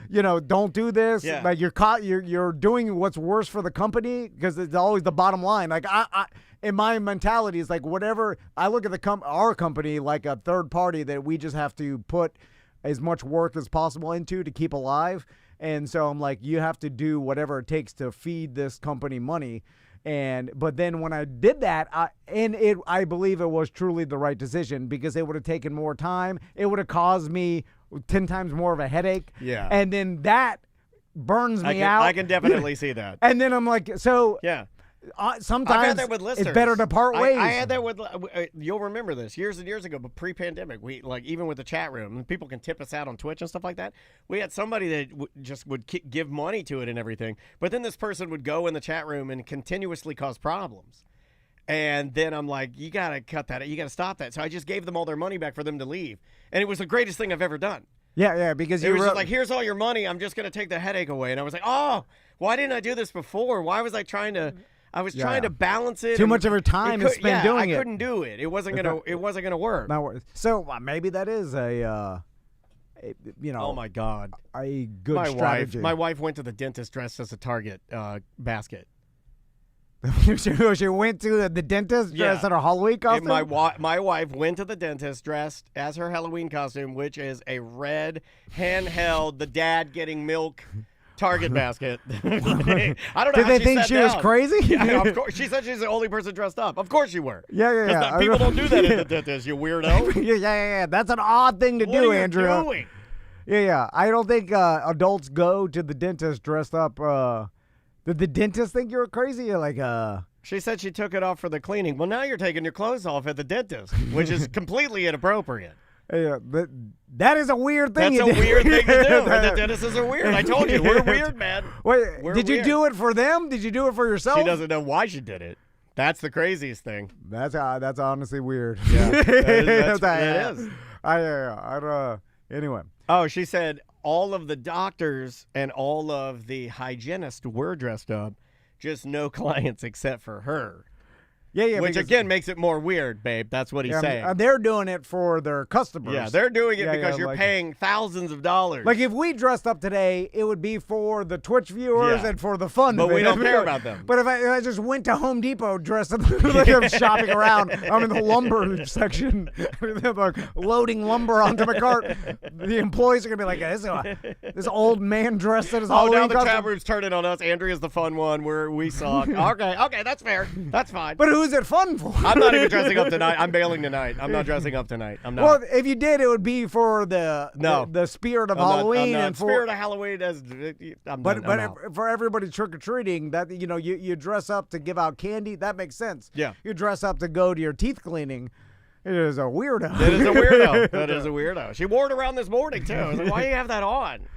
don't do this. Like you're doing what's worse for the company because it's always the bottom line. Like I in my mentality is like whatever I look at our company like a third party that we just have to put as much work as possible into to keep alive. And so I'm like, you have to do whatever it takes to feed this company money. But then when I did that, I believe it was truly the right decision because it would have taken more time. It would have caused me 10 times more of a headache. Yeah. And then that burns me out. I can definitely see that. And then I'm like, so yeah. Sometimes I've had that with listeners. It's better to part ways. I had that with you'll remember this years and years ago, but pre-pandemic, we like even with the chat room, and people can tip us out on Twitch and stuff like that. We had somebody that just would give money to it and everything, but then this person would go in the chat room and continuously cause problems. And then I'm like, you gotta cut that. You gotta stop that. So I just gave them all their money back for them to leave, and it was the greatest thing I've ever done. Yeah, because it was just like, here's all your money. I'm just gonna take the headache away. And I was like, oh, why didn't I do this before? Why was I trying to? I was trying to balance it. Too much of her time is spent doing it. I couldn't do it. It wasn't gonna work. So maybe that is oh my God, a good strategy. My wife went to the dentist dressed as a Target basket. She went to the dentist dressed in her Halloween costume? My wife went to the dentist dressed as her Halloween costume, which is a red handheld, the dad getting milk Target basket. I don't know. Did they think she was crazy? Yeah, of course. She said she's the only person dressed up. Of course you were. Yeah. People don't do that at the dentist, you weirdo. Yeah. That's an odd thing to do, Andrew. What are you doing? Yeah. I don't think adults go to the dentist dressed up. Did the dentist think you were crazy? You're like, She said she took it off for the cleaning. Well, now you're taking your clothes off at the dentist, which is completely inappropriate. Yeah, but that is a weird thing. That's a weird thing to do. The dentists are weird. I told you, we're weird, man. Wait, did you do it for them? Did you do it for yourself? She doesn't know why she did it. That's the craziest thing. That's honestly weird. Yeah, that is. Anyway. Oh, she said all of the doctors and all of the hygienists were dressed up, just no clients except for her. Yeah, Which because- again makes it more weird, babe. That's what he's saying. They're doing it for their customers. Yeah, they're doing it because you're like- paying thousands of dollars. Like if we dressed up today, it would be for the Twitch viewers Yeah. and for the fun. But of it. we don't care about them. But if I just went to Home Depot dressed up like I'm shopping around, I'm in the lumber section, like loading lumber onto my cart. The employees are gonna be like, this old man dressed in his Oh, Halloween now the costume. chat room's turning on us. Andrea's the fun one. We suck. Okay, that's fair. That's fine. But who's it fun for? I'm not even dressing up tonight. I'm bailing tonight. I'm not dressing up tonight. I'm not. Well, if you did, it would be for the spirit of Halloween I'm not. and for Spirit of Halloween. I'm out. For everybody trick or treating, that you dress up to give out candy. That makes sense. Yeah. You dress up to go to your teeth cleaning. It is a weirdo. That is a weirdo. That is a weirdo. She wore it around this morning too. I was like, why do you have that on?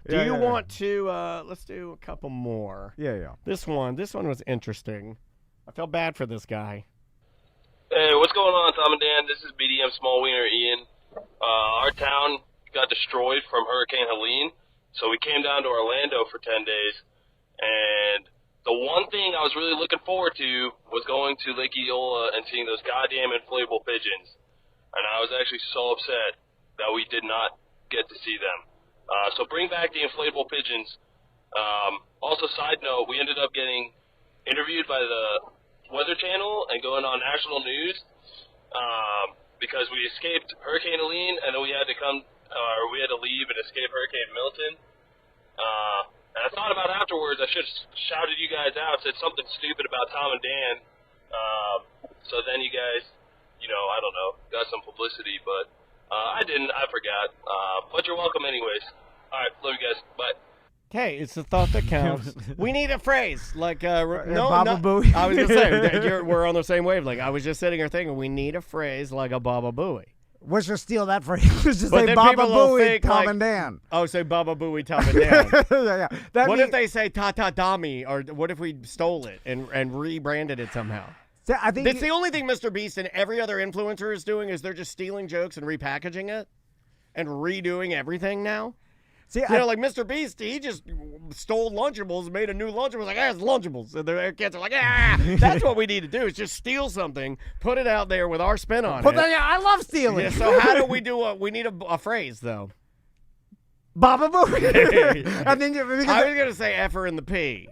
Do you want to? Let's do a couple more. Yeah. This one was interesting. I felt bad for this guy. Hey, what's going on, Tom and Dan? This is BDM Small Wiener Ian. Our town got destroyed from Hurricane Helene, so we came down to Orlando for 10 days. And the one thing I was really looking forward to was going to Lake Eola and seeing those goddamn inflatable pigeons. And I was actually so upset that we did not get to see them. So bring back the inflatable pigeons. Also, side note, we ended up getting interviewed by the Weather Channel and going on national news because we escaped Hurricane Helene and then we had to leave and escape Hurricane Milton. And I thought about afterwards I should have shouted you guys out, said something stupid about Tom and Dan. So then you guys, I don't know, got some publicity, but I didn't. I forgot. But you're welcome anyways. All right, love you guys. Bye. Hey, it's the thought that counts. We need a phrase like Baba Booey. I was gonna say we're on the same wavelength. I was just sitting here thinking we need a phrase like a Baba Booey. Let's just steal that phrase. Let's just But say then Baba people will Booey, think, Tom like- and Dan. Oh, say Baba Booey, Tom and Dan. yeah. That What mean- if they say Ta Ta Dami, or what if we stole it and rebranded it somehow? I think That's the only thing Mr. Beast and every other influencer is doing is they're just stealing jokes and repackaging it and redoing everything now. Like Mr. Beast, he just stole Lunchables, made a new Lunchables, like, it's Lunchables. And the kids are like, that's what we need to do is just steal something, put it out there with our spin on it. I love stealing. Yeah, so how do we do we need a phrase, though. Baba Booey. I was going to say F-er in the P,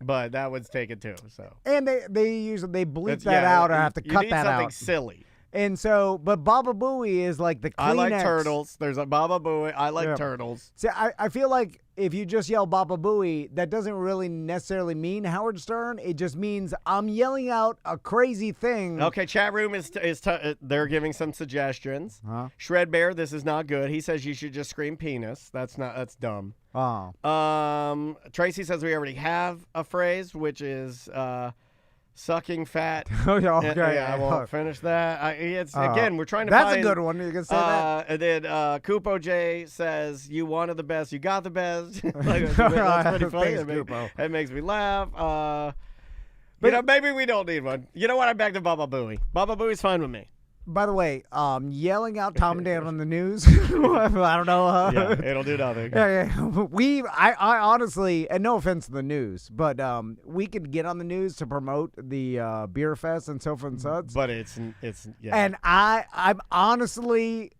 but that would take it too. So. And they usually bleep that out or have to cut that out. You need something silly. And so, but Baba Booey is like the Kleenex. I like turtles. There's a Baba Booey. I like turtles. See, I feel like if you just yell Baba Booey, that doesn't really necessarily mean Howard Stern. It just means I'm yelling out a crazy thing. Okay, chat room they're giving some suggestions. Huh? Shred Bear, this is not good. He says you should just scream penis. That's dumb. Oh. Tracy says we already have a phrase, which is sucking fat. Okay. I won't finish that. Again, we're trying to That's find, a good one. You can say that. And then Kupo J says you wanted the best, you got the best. That's pretty funny. Thanks, It makes me laugh. Maybe we don't need one. You know what? I'm back to Baba Booey. Baba Booey's fine with me. By the way, yelling out Tom and Dan on the news, I don't know. Yeah, it'll do nothing. Yeah. I honestly, and no offense to the news, but we could get on the news to promote the beer fest and so forth and such. But it's yeah. And I'm honestly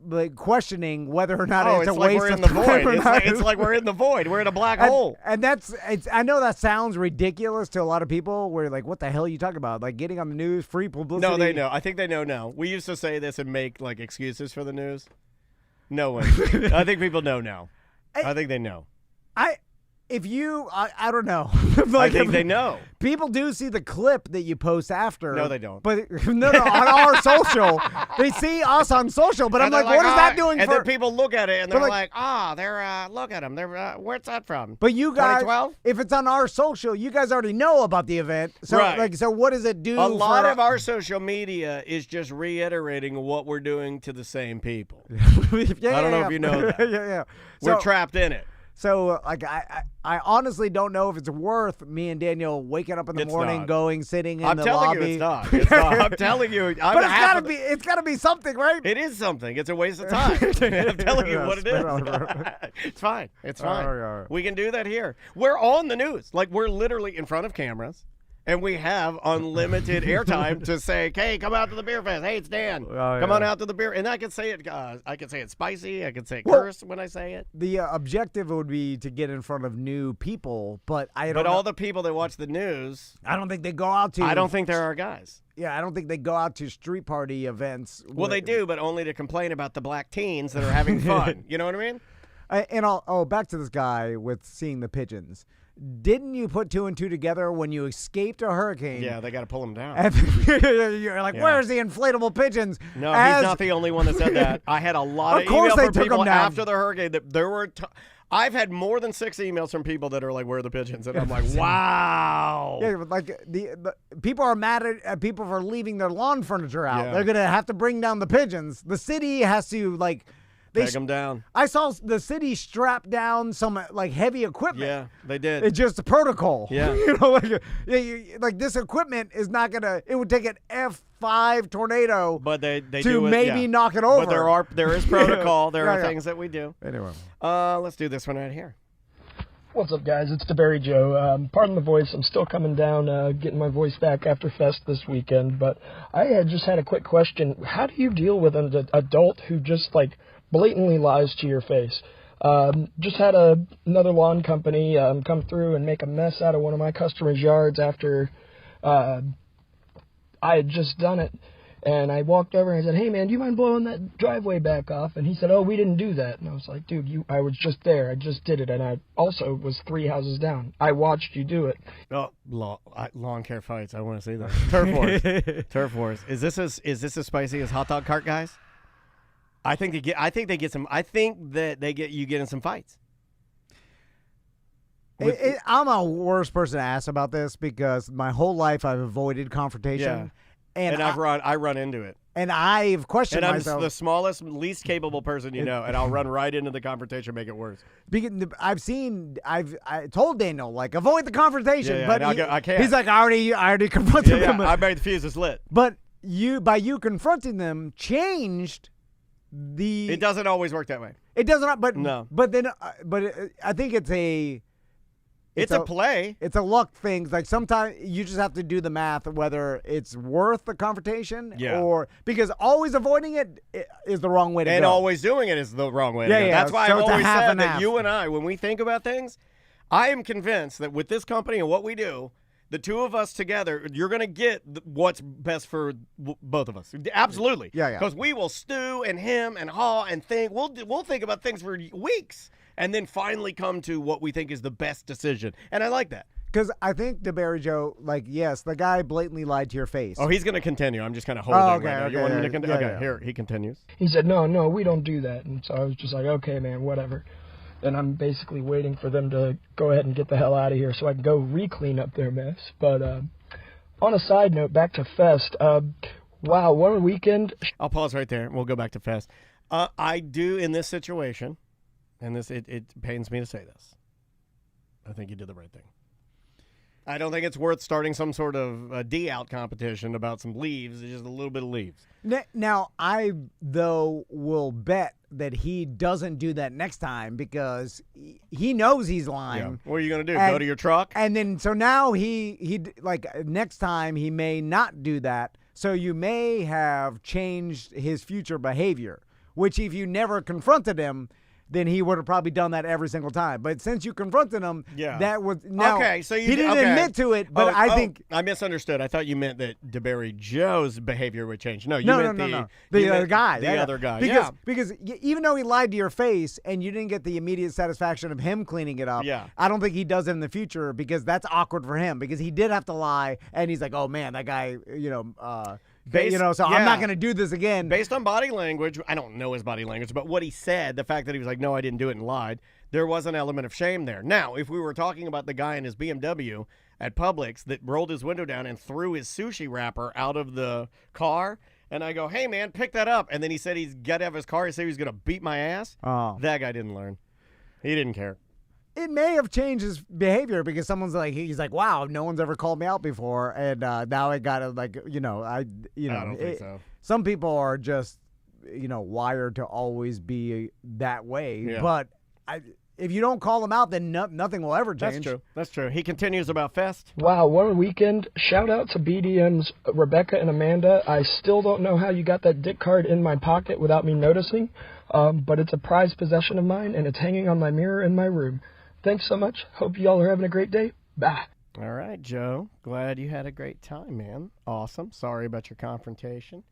like questioning whether or not it's a like waste we're in of the time void. or not. It's like we're in the void. We're in a black hole. And I know that sounds ridiculous to a lot of people. Where like, what the hell are you talking about? Like getting on the news, free publicity. No, they know. I think they know now. We used to say this and make like excuses for the news. No one. I think people know now. I think they know. I don't know. I think they know. People do see the clip that you post after. No, they don't. But no, on our social, they see us on social. But I'm like, what is that doing? And for? then people look at it and they're But like, look at them. They're where's that from? But you guys, 2012? if it's on our social, you guys already know about the event. So Right. so what does it do? A lot of our social media is just reiterating what we're doing to the same people. I don't know if you know that. Yeah. We're trapped in it. So, like, I honestly don't know if it's worth me and Daniel waking up in the It's morning, not. going, sitting in I'm the telling lobby. you, it's not. It's not. I'm telling you. But it's gotta be something, right? It is something. It's a waste of time. I'm telling you what it is. It's fine. It's fine. All right. We can do that here. We're on the news. Like, we're literally in front of cameras. And we have unlimited airtime to say, "Hey, come out to the beer fest. Hey, it's Dan. Come on out to the beer." And I can say it. I can say it spicy. I can say it curse when I say it. The objective would be to get in front of new people, but all the people that watch the news, I don't think they go out to. I don't think they're our guys. Yeah, I don't think they go out to street party events. Well, they do, but only to complain about the black teens that are having fun. You know what I mean? And back to this guy with seeing the pigeons. Didn't you put 2 and 2 together when you escaped a hurricane? Yeah, they got to pull them down. And you're like, where's the inflatable pigeons? No, he's not the only one that said that. I had a lot of emails from people after the hurricane that there were. I've had more than 6 emails from people that are like, "Where are the pigeons?" And I'm like, "Wow." Yeah, like the people are mad at people for leaving their lawn furniture out. Yeah. They're gonna have to bring down the pigeons. The city has to Take them down. I saw the city strap down some heavy equipment. Yeah, they did. It's just a protocol. Yeah. Like this equipment is not gonna. It would take an F5 tornado, but they to do it, maybe knock it over. But there is protocol. There are things that we do. Anyway, let's do this one right here. What's up, guys? It's DeBerry Joe. Pardon the voice. I'm still coming down, getting my voice back after Fest this weekend. But I had just had a quick question. How do you deal with an adult who just blatantly lies to your face? Just had another lawn company come through and make a mess out of one of my customers' yards after I had just done it. And I walked over and I said, "Hey, man, do you mind blowing that driveway back off?" And he said, "Oh, we didn't do that." And I was like, "Dude, I was just there. I just did it. And I also was 3 houses down. I watched you do it." Oh, lawn care fights. I want to see that. Turf wars. Turf wars. Is this as spicy as hot dog cart guys? I think they get some. I think that you get in some fights. I'm a worse person to ask about this because my whole life I've avoided confrontation. Yeah. And I run into it. And I've questioned myself. And I'm the smallest, least capable person you know, and I'll run right into the confrontation, make it worse. I told Daniel, avoid the confrontation, but I can't. He's like, I already confronted them. I made the fuses lit. But by you confronting them changed the... It doesn't always work that way. It doesn't, but no. But then, I think it's a... It's a play. It's a luck thing. Sometimes you just have to do the math whether it's worth the confrontation or because always avoiding it is the wrong way to go. And always doing it is the wrong way to go. That's why I've always said that you and I, when we think about things, I am convinced that with this company and what we do, the two of us together, you're going to get what's best for both of us. Absolutely. Yeah. Because we will stew and hem and haw and think. We'll think about things for weeks. And then finally come to what we think is the best decision. And I like that. Because I think DeBerry Joe, yes, the guy blatantly lied to your face. Oh, he's going to continue. I'm just kind of holding right now. You want him to continue? Yeah. Here, he continues. He said, no, we don't do that. And so I was just like, okay, man, whatever. And I'm basically waiting for them to go ahead and get the hell out of here so I can go re-clean up their mess. But on a side note, back to Fest. Wow, one weekend. I'll pause right there. We'll go back to Fest. I do, in this situation... And it pains me to say this. I think you did the right thing. I don't think it's worth starting some sort of D-out competition about some leaves. It's just a little bit of leaves. Now, I, though, will bet that he doesn't do that next time because he knows he's lying. Yeah. What are you going to do, go to your truck? And then, so now he next time he may not do that. So you may have changed his future behavior, which if you never confronted him, then he would have probably done that every single time. But since you confronted him, that was now. Okay, so he didn't admit to it, but I think I misunderstood. I thought you meant that DeBerry Joe's behavior would change. No, you meant the other guy. The other guy. Because even though he lied to your face and you didn't get the immediate satisfaction of him cleaning it up, I don't think he does it in the future because that's awkward for him because he did have to lie and he's like, oh man, that guy, I'm not going to do this again. Based on body language, I don't know his body language, but what he said, the fact that he was like, no, I didn't do it and lied, there was an element of shame there. Now, if we were talking about the guy in his BMW at Publix that rolled his window down and threw his sushi wrapper out of the car, and I go, hey, man, pick that up. And then he said he's got to have his car. He said he was going to beat my ass. Oh. That guy didn't learn. He didn't care. It may have changed his behavior because he's like, wow, no one's ever called me out before, and now I gotta I don't think so. Some people are just, wired to always be that way, but if you don't call him out, then nothing will ever change. That's true. That's true. He continues about Fest. Wow, what a weekend. Shout out to BDM's Rebecca and Amanda. I still don't know how you got that dick card in my pocket without me noticing, but it's a prized possession of mine, and it's hanging on my mirror in my room. Thanks so much. Hope y'all are having a great day. Bye. All right, Joe. Glad you had a great time, man. Awesome. Sorry about your confrontation.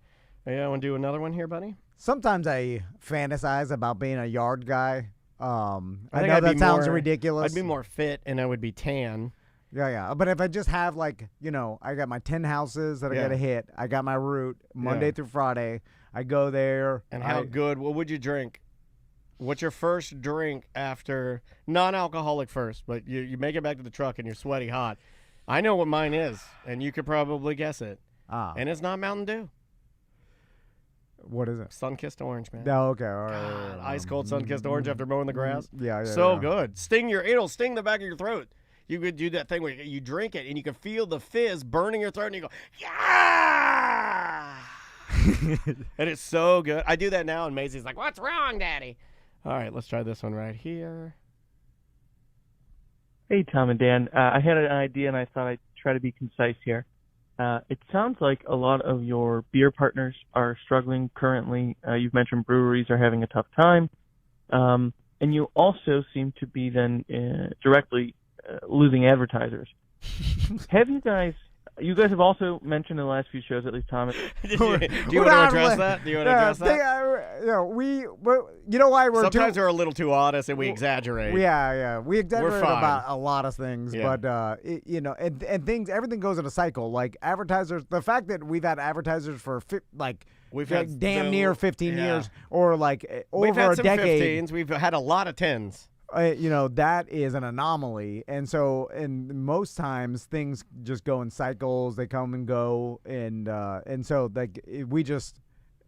Yeah, want to do another one here, buddy? Sometimes I fantasize about being a yard guy. I think know I'd that be sounds more- ridiculous. I'd be more fit, and I would be tan. Yeah. But if I just have, like, I got my 10 houses that I got to hit. I got my route Monday through Friday. I go there. And how good? What would you drink? What's your first drink after non-alcoholic first? But you make it back to the truck and you're sweaty hot. I know what mine is, and you could probably guess it. And it's not Mountain Dew. What is it? Sun-kissed orange, man. Oh, okay. All right. God, ice cold sun-kissed orange after mowing the grass. Yeah. So good. It'll sting the back of your throat. You could do that thing where you drink it and you can feel the fizz burning your throat and you go, yeah! And it's so good. I do that now and Maisie's like, what's wrong, Daddy? All right, let's try this one right here. Hey, Tom and Dan. I had an idea and I thought I'd try to be concise here. It sounds like a lot of your beer partners are struggling currently. You've mentioned breweries are having a tough time. And you also seem to be then directly losing advertisers. Have you guys have also mentioned in the last few shows, at least Thomas. Do you want to address that? You know why we're sometimes we're a little too honest and we exaggerate. Yeah. We exaggerate fine. about a lot of things, but and things. Everything goes in a cycle. Like advertisers, the fact that we've had advertisers for we've like had damn near 15 years, or like we've over had a some decade. 15s. We've had a lot of 10s. That is an anomaly, and most times things just go in cycles. They come and go, and so like we just,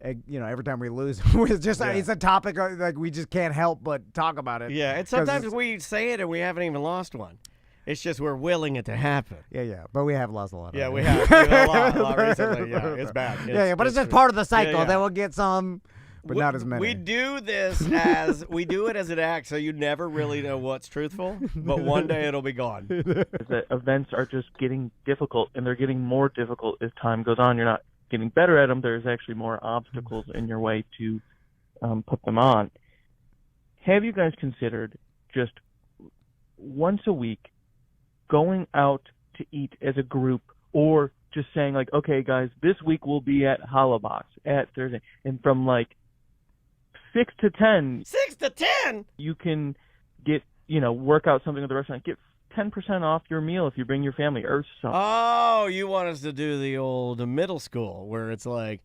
every time we lose, it's a topic like we just can't help but talk about it. Yeah, and sometimes we say it and we haven't even lost one. It's just we're willing it to happen. Yeah, but we have lost a lot. Yeah, we have a lot recently. Yeah, it's bad. But it's just part of the cycle. Then we'll get some. But not as many. We do this as an act, so you never really know what's truthful. But one day it'll be gone. The events are just getting difficult, and they're getting more difficult as time goes on. You're not getting better at them. There's actually more obstacles in your way to put them on. Have you guys considered just once a week going out to eat as a group, or just saying like, okay, guys, this week we'll be at Hollowbox at Thursday, and from like 6 to 10. 6 to 10? You can get, work out something at the restaurant. Get 10% off your meal if you bring your family or something. Oh, you want us to do the old middle school where it's like,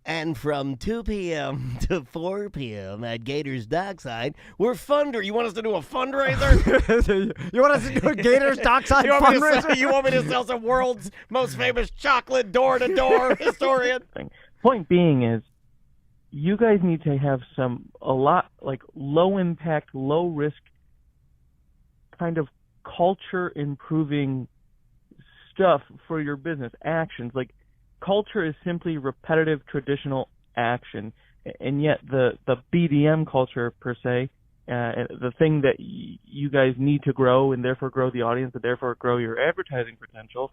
and from 2 p.m. to 4 p.m. at Gators Dockside, we're You want us to do a fundraiser? You want us to do a Gators Dockside fundraiser? You want me to sell some world's most famous chocolate door-to-door historian? Point being is, you guys need to have a lot like low impact, low risk kind of culture improving stuff for your business actions. Like culture is simply repetitive traditional action, and yet the BDM culture per se, the thing that you guys need to grow and therefore grow the audience and therefore grow your advertising potential,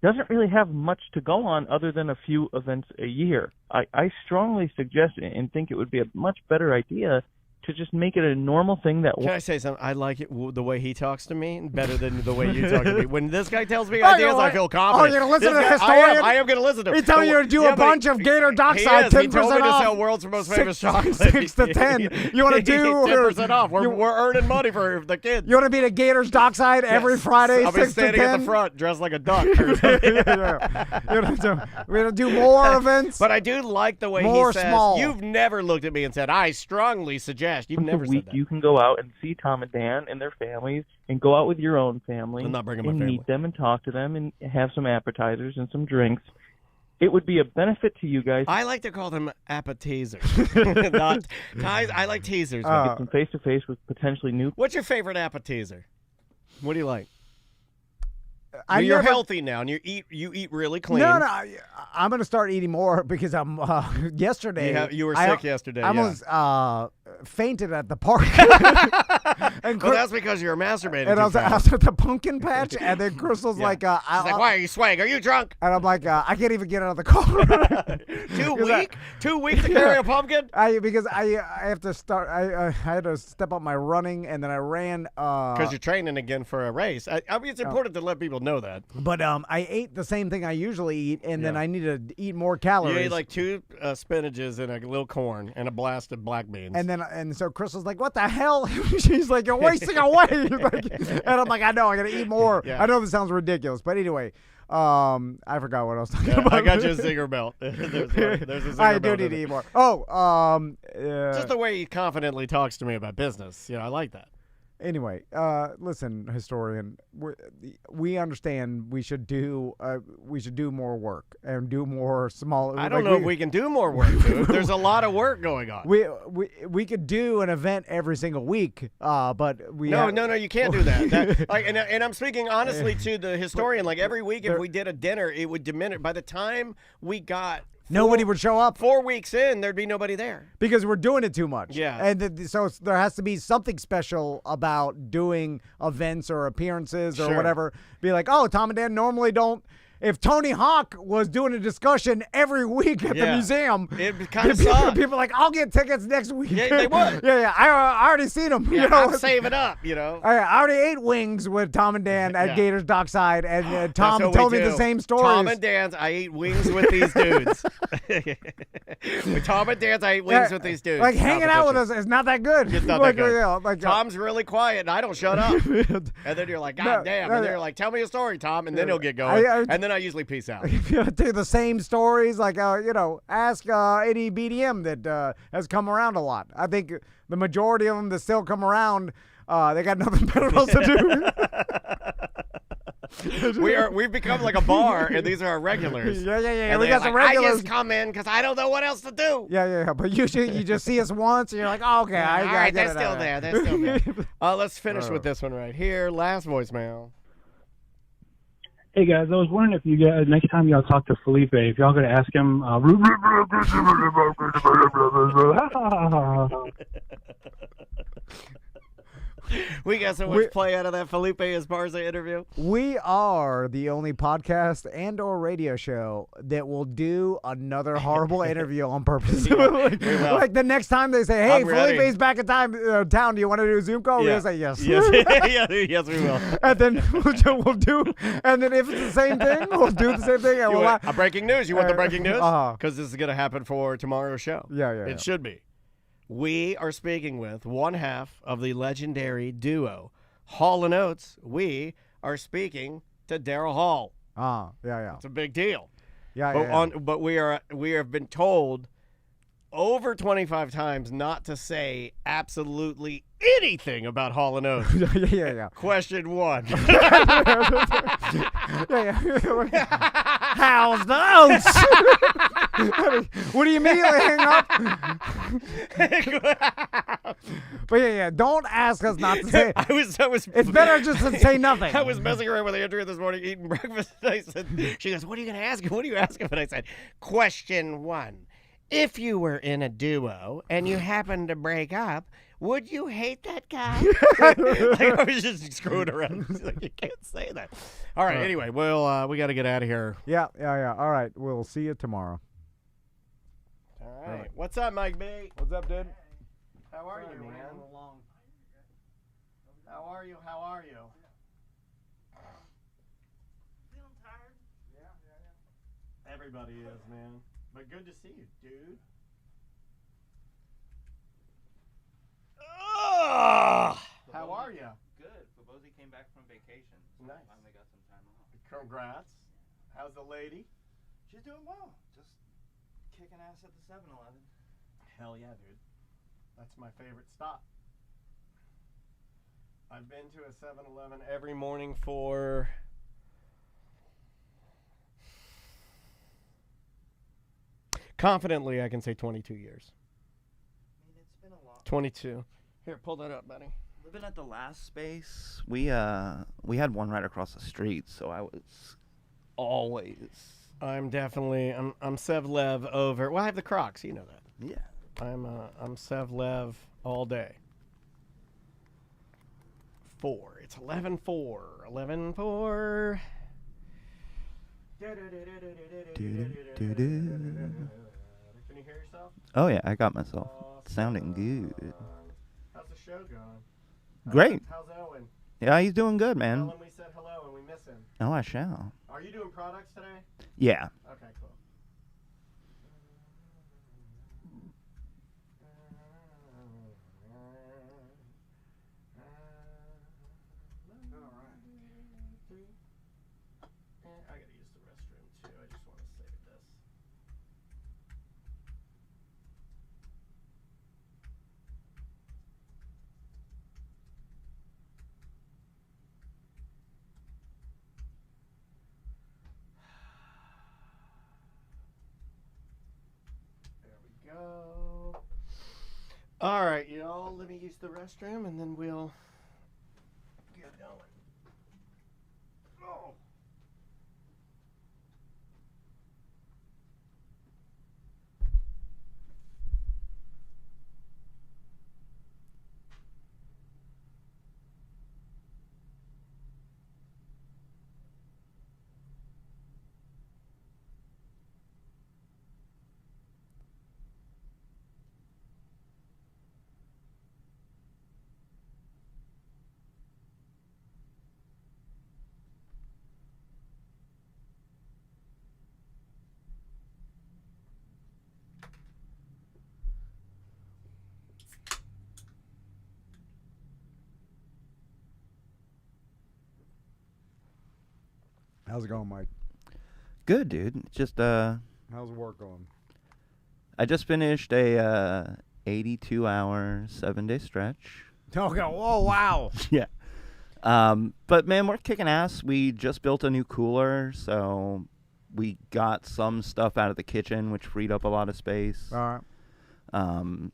doesn't really have much to go on other than a few events a year. I strongly suggest and think it would be a much better idea to just make it a normal thing that. Can I say something? I like it the way he talks to me better than the way you talk to me. When this guy tells me ideas, I feel confident. Oh, you're gonna listen to the historian? I am gonna listen to him. He's telling you to do a bunch of Gator Dockside, 10% He told me off. to sell world's most famous chocolate. 6 to 10. You want to do 10% off? We're earning money for the kids. You want to be at Gators Dockside every Friday, I'll 6 be standing to 10? at the front, dressed like a duck. We're gonna do more events. But I do like the way more he says. Small. You've never looked at me and said, "I strongly suggest." You've never said that. You can go out and see Tom and Dan and their families, and go out with your own family. I'm not bringing my and family. Meet them and talk to them and have some appetizers and some drinks. It would be a benefit to you guys. I like to call them appetizers. Not ties. I like teasers. Get some face-to-face with potentially new. What's your favorite appetizer? What do you like? You're healthy now, and you eat really clean. No, I'm going to start eating more because I'm yesterday. You were sick yesterday. I almost fainted at the park. Well, that's because you were masturbating. And I was at the pumpkin patch, and then Crystal's like, she's like, "Why are you swaying? Are you drunk?" And I'm like, I can't even get out of the car. 2 weeks to carry a pumpkin? Because I have to start. I had to step up my running, and then I ran. Because you're training again for a race. I mean, it's important to let people know that. But I ate the same thing I usually eat, and then I need to eat more calories. You ate like 2 spinaches and a little corn and a blast of black beans. And so Crystal's like, "What the hell?" She's like, "You're wasting away." And I'm like, "I know, I gotta eat more." Yeah. I know this sounds ridiculous, but anyway, I forgot what I was talking about. I got you a zinger belt. There's a zinger I belt. do need to eat more. Just the way he confidently talks to me about business. I like that. Anyway, listen, historian, we understand we should do more work and do more small. I don't know if we can do more work, dude. There's a lot of work going on. We could do an event every single week, but we no, you can't do that. And I'm speaking honestly to the historian. Like every week, if we did a dinner, it would diminish. By the time we got nobody would show up. 4 weeks in, there'd be nobody there. Because we're doing it too much. Yeah. And so there has to be something special about doing events or appearances or whatever. Be like, oh, Tom and Dan normally don't. If Tony Hawk was doing a discussion every week at the museum, it kind of sucks. People are like, I'll get tickets next week. Yeah, they would. Yeah. I already seen them. Yeah, I'm saving up, I already ate wings with Tom and Dan at Gators Dockside, and Tom told me the same stories. Tom and Dan's, I ate wings with these dudes. With Tom and Dan's, I ate wings with these dudes. Like hanging out with us is not that good. It's not that good. Tom's really quiet, and I don't shut up. And then you're like, God damn. And they're like, tell me a story, Tom. And then he'll get going. And then I usually peace out. Do the same stories, like, ask any BDM that has come around a lot. I think the majority of them that still come around, they got nothing better else to do. We've become like a bar, and these are our regulars. Yeah. And we got some regulars. I just come in because I don't know what else to do. Yeah. But usually you just see us once, and you're like, oh, okay. All right, they're still there. They're still there. Let's finish with this one right here. Last voicemail. Hey guys, I was wondering if you guys, next time y'all talk to Felipe, if y'all could ask him. We got so much play out of that Felipe Esparza interview. We are the only podcast and or radio show that will do another horrible interview on purpose. Like the next time they say, hey, Felipe's back in town, do you want to do a Zoom call? We'll say yes. Yes, we will. And then we'll do, and then if it's the same thing, we'll do the same thing. And breaking news. You want the breaking news? Because this is going to happen for tomorrow's show. Yeah. It should be. We are speaking with one half of the legendary duo, Hall & Oates. We are speaking to Daryl Hall. Yeah. It's a big deal. But we have been told over 25 times not to say absolutely anything about Hall & Oates. Yeah. Question 1. How's the oats? Would you immediately hang up? But don't ask us not to say. It's better just to say nothing. I was messing around with Andrea this morning eating breakfast, and I said, she goes, what are you going to ask him? What are you asking him? And I said, question 1. If you were in a duo and you happened to break up, would you hate that guy? I was just screwing around. Like, you can't say that. All right. Anyway, we got to get out of here. Yeah. All right. We'll see you tomorrow. All right. What's up, Mike B? What's up, dude? How are you, man? How are you? Feeling tired? Yeah. Everybody is, man. But good to see you, dude. How are you? Good. Fabosi came back from vacation. So Nice. Finally got some time off. Congrats. How's the lady? She's doing well. Just kicking ass at the 7-Eleven. Hell yeah, dude. That's my favorite stop. I've been to a 7-Eleven every morning for... Confidently, I can say 22 years. I mean, it's been a long 22. Here, pull that up, buddy. Living at the last space, we had one right across the street, so I was always. I'm Sev Lev over. Well, I have the Crocs, you know that. Yeah. I'm Sev Lev all day. 4. It's 11-4. 11-4. Can you hear yourself? Oh yeah, I got myself. Sounding good. How's the show going? Great. How's Owen? Yeah, he's doing good, man. Tell him we said hello and we miss him. Oh, I shall. Are you doing products today? Yeah. Okay, cool. I gotta use the restroom too. I just want to save this. There we go. All right, y'all. Let me use the restroom and then we'll get going. Oh. How's it going, Mike? Good, dude. Just How's work going? I just finished a 82-hour 7-day stretch. Okay. Oh, wow. Yeah. But man, we're kicking ass. We just built a new cooler, so we got some stuff out of the kitchen, which freed up a lot of space. All right.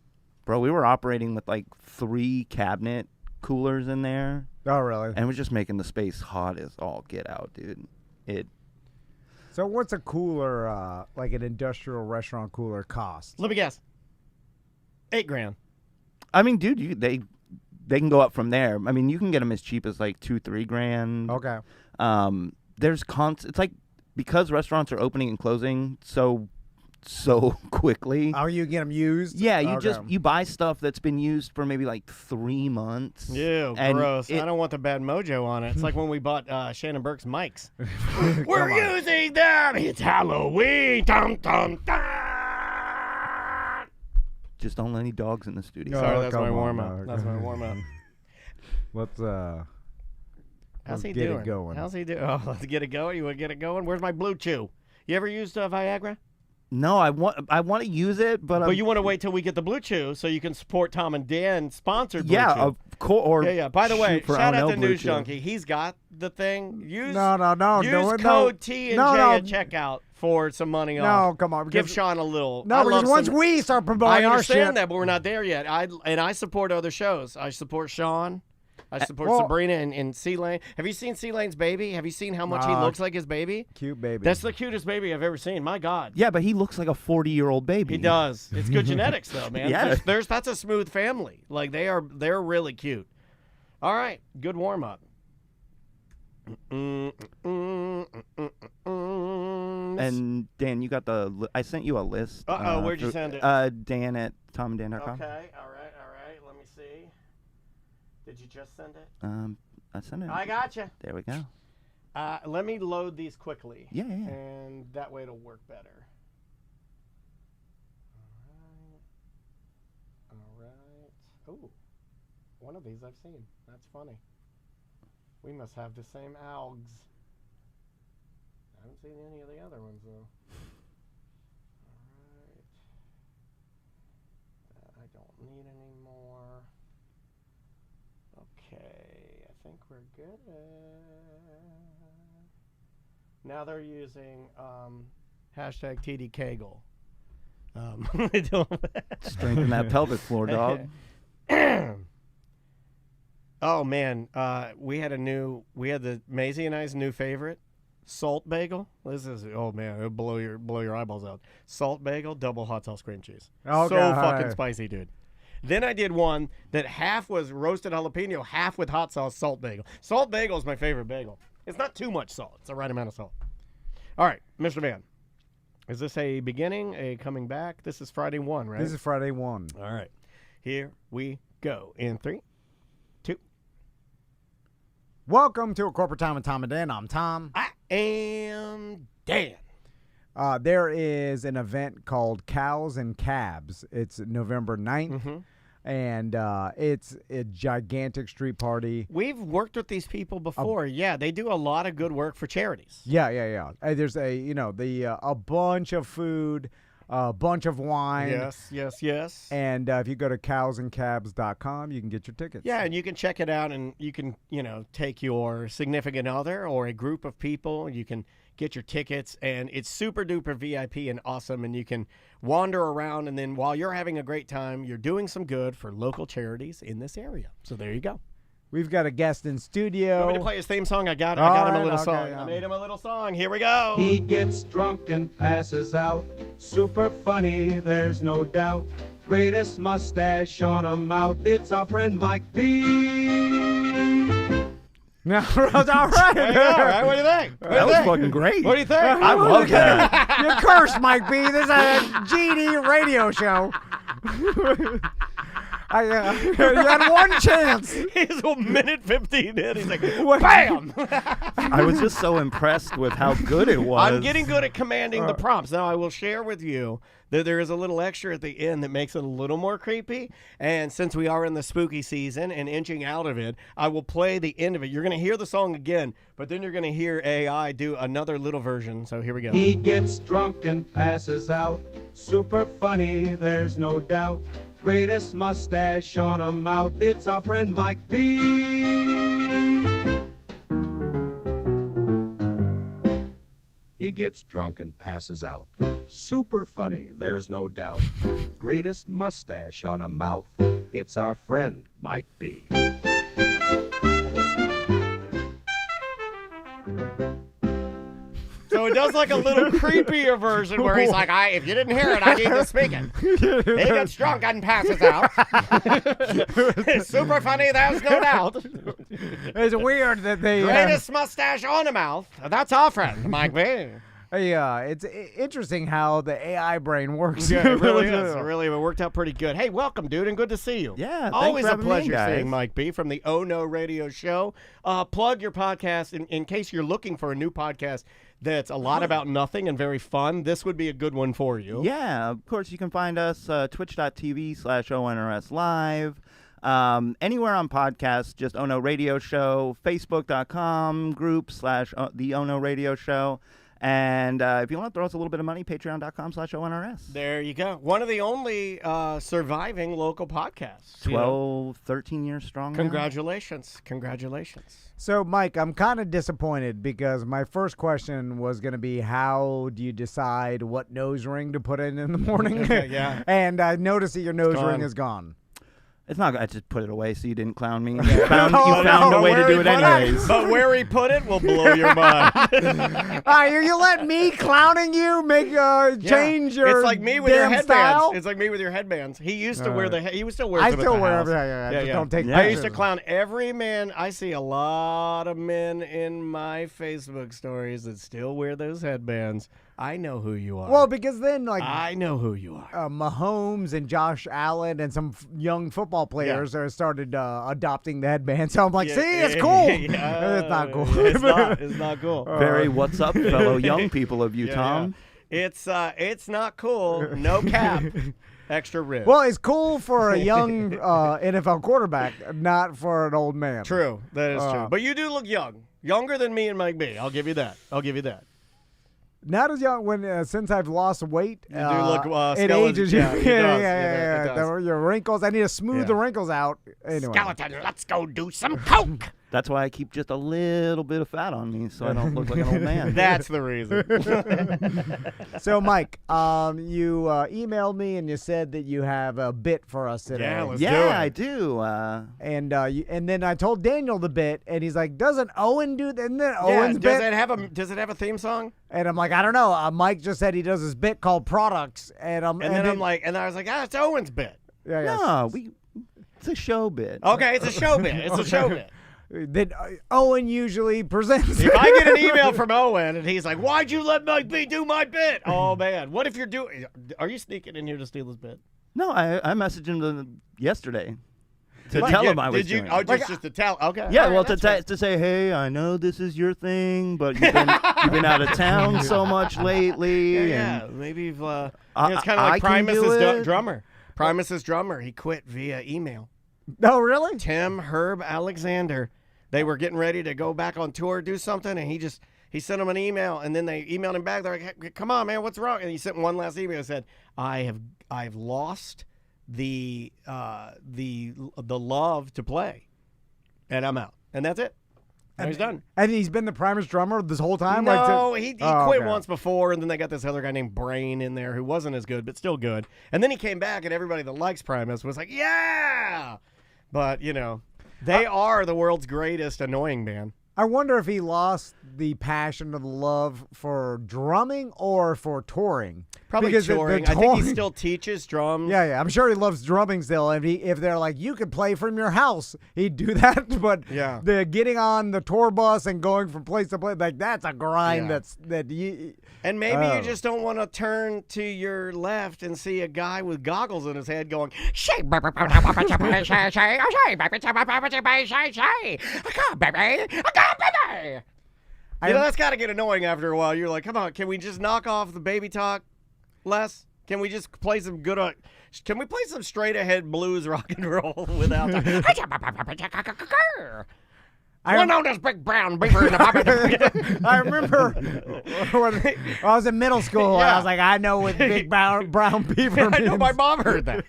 Bro, we were operating with like 3 cabinet coolers in there. Oh, really? And we're just making the space hot as all get out, dude. So what's a cooler, like an industrial restaurant cooler, cost? Let me guess. $8,000. I mean, dude, they can go up from there. I mean, you can get them as cheap as like $2-3 grand. Okay. There's it's like because restaurants are opening and closing so quickly. Oh, you get them used? Yeah, you Okay. you buy stuff that's been used for maybe like 3 months. Ew, and gross. I don't want the bad mojo on it. It's like when we bought Shannon Burke's mics. We're using them. It's Halloween. Dum, dum, dum. Just don't let any dogs in the studio. Sorry, that's my come on, warm-up. no. That's my warm-up. Let's How's he get doing? it going. How's he doing? Oh, let's get it going. You want to get it going? Where's my Blue Chew? You ever used Viagra? No, I want to use it, but you want to wait till we get the Blue Chew so you can support Tom and Dan sponsored Blue Chew. Yeah, of course. Yeah. By the way, shoot for shout out Arnell to Blue News Chew. Junkie. He's got the thing. Use No. Use code T&J at checkout for some money off. No, come on. Give because- Sean a little. No, I because love once some- we start I promoting our shit. understand that, but we're not there yet. I support other shows. I support Sean. I support well- Sabrina and C-Lane. Have you seen C-Lane's baby? Have you seen how much he looks like his baby? Cute baby. That's the cutest baby I've ever seen. My God. Yeah, but he looks like a 40-year-old baby. He does. It's good genetics, though, man. Yeah. That's a smooth family. Like they're really cute. All right, good warm up. And Dan, you got I sent you a list. Where'd you send it? Dan at tomandan.com. Okay, all right. Let me see. Did you just send it? I sent it. I got you. There we go. Let me load these quickly. Yeah. And that way it'll work better. All right. Ooh, one of these I've seen. That's funny. We must have the same algs. I haven't seen any of the other ones though. All right. That I don't need any more. Okay, I think we're good. Now they're using hashtag TDKGL. Strengthen that pelvic floor, dog. Oh man, we had the Maisie and I's new favorite, salt bagel. This is it'll blow your eyeballs out. Salt bagel, double hot sauce cream cheese. Okay, so all fucking right. spicy, dude. Then I did one that half was roasted jalapeno, half with hot sauce salt bagel. Salt bagel is my favorite bagel. It's not too much salt. It's the right amount of salt. All right, Mr. Van. Is this a beginning, a coming back? This is Friday 1, right? This is Friday 1. All right. Here we go. In 3, 2. Welcome to A Corporate Time with Tom and Dan. I'm Tom. I am Dan. There is an event called Cows and Cabs. It's November 9th, and it's a gigantic street party. We've worked with these people before. Yeah, they do a lot of good work for charities. Yeah. There's a bunch of food, a bunch of wine. Yes. And if you go to cowsandcabs.com, you can get your tickets. Yeah, and you can check it out, and you can, take your significant other or a group of people. You can get your tickets, and it's super duper VIP and awesome, and you can wander around, and then while you're having a great time, you're doing some good for local charities in this area. So there you go. We've got a guest in studio. Want me to play his theme song? I got him a little song. I made him a little song. Here we go. He gets drunk and passes out. Super funny, there's no doubt. Greatest mustache on a mouth. It's our friend Mike B. No, all right. Hey, all right. What do you think? That was fucking great. What do you think? I love that. You're cursed, Mike B. This is a GD radio show. You had one chance. He's a minute 15 in. He's like, bam! I was just so impressed with how good it was. I'm getting good at commanding the prompts. Now, I will share with you that there is a little extra at the end that makes it a little more creepy. And since we are in the spooky season and inching out of it, I will play the end of it. You're going to hear the song again, but then you're going to hear AI do another little version. So here we go. He gets drunk and passes out. Super funny, there's no doubt. Greatest mustache on a mouth. It's our friend Mike B. He gets drunk and passes out. Super funny, there's no doubt. Greatest mustache on a mouth. It's our friend Mike B. So it does like a little creepier version where he's like, if you didn't hear it, I need to speak it. He gets drunk and passes out. It's super funny, there's no doubt. It's weird that they... Greatest mustache on a mouth. That's our friend, Mike B. Yeah, it's interesting how the AI brain works. Yeah, it really is. It worked out pretty good. Hey, welcome, dude, and good to see you. Yeah, always thanks for a pleasure having me, seeing Mike B from the Oh No Radio Show. Plug your podcast in case you're looking for a new podcast that's a lot about nothing and very fun. This would be a good one for you. Yeah, of course, you can find us twitch.tv/ONRS Live. Anywhere on podcasts, just Oh No Radio Show, Facebook.com group / the Oh No Radio Show. And if you want to throw us a little bit of money, patreon.com/ONRS. There you go. One of the only surviving local podcasts. 12, 13 years strong now. Congratulations. So, Mike, I'm kind of disappointed because my first question was going to be, how do you decide what nose ring to put in the morning? Yeah. And I noticed that your nose ring is gone. It's not. I just put it away so you didn't clown me. You found a way to do it anyways. But where he put it will blow your mind. You let me clowning you change your It's like me with your headbands. style? It's like me with your headbands. He used to wear he still wears I them still at the wear house. them. Yeah. Just don't take I used to pictures. clown every man. I see a lot of men in my Facebook stories that still wear those headbands. I know who you are. Well, because then, I know who you are. Mahomes and Josh Allen and some young football players are started adopting the headband. So I'm like, it's cool. It's not cool. It's not cool. Very what's up, fellow young people of you, Tom. It's not cool. No cap. Extra rib. Well, it's cool for a young NFL quarterback, not for an old man. True. That is true. But you do look young. Younger than me and Mike B. I'll give you that. Not as young since I've lost weight. You do look it skeleton. ages you. Yeah, it does. Your wrinkles. I need to smooth the wrinkles out. Anyway. Skeleton, let's go do some coke. That's why I keep just a little bit of fat on me, so I don't look like an old man. That's the reason. So, Mike, you emailed me and you said that you have a bit for us today. Yeah, let's do it. Yeah, I do. And then I told Daniel the bit, and he's like, "Doesn't Owen do that?" And then Yeah, Owen's bit. does it have a theme song? And I'm like, I don't know. Mike just said he does his bit called Products, and I was like, it's Owen's bit. Yeah, No, it's a show bit. Okay, it's a show bit. It's a show bit. That Owen usually presents. If I get an email from Owen and he's like, "Why'd you let Mike B do my bit?" Oh man, what if you're doing? Are you sneaking in here to steal his bit? No, I messaged him yesterday to tell him I was Did you? doing Oh, it. just to tell. Okay. Yeah, All well, right, to say, hey, I know this is your thing, but you've been out of town so much lately. Yeah, and maybe you've. It's kind of like I can do Primus's it. drummer. Primus's drummer. He quit via email. No, really? Tim Herb Alexander. They were getting ready to go back on tour, do something, and he sent them an email, and then they emailed him back. They're like, hey, "Come on, man, what's wrong?" And he sent one last email and said, "I've lost the love to play, and I'm out." And that's it. And he's done. And he's been the Primus drummer this whole time? No, he quit okay. once before, and then they got this other guy named Brain in there who wasn't as good, but still good. And then he came back, and everybody that likes Primus was like, yeah! But, they are the world's greatest annoying band. I wonder if he lost the passion or the love for drumming or for touring. Probably Because touring. I think he still teaches drums. Yeah. I'm sure he loves drumming still. If they're like, you could play from your house, he'd do that. But Yeah. the getting on the tour bus and going from place to place, like that's a grind. Yeah. And maybe you just don't want to turn to your left and see a guy with goggles in his head going, that's got to get annoying after a while. You're like, come on, can we just knock off the baby talk less? Can we just play some good, can we play some straight ahead blues rock and roll without One on this big brown beaver in the bobby. I remember when I was in middle school, I was like, I know what big brown beaver means. I know my mom heard that.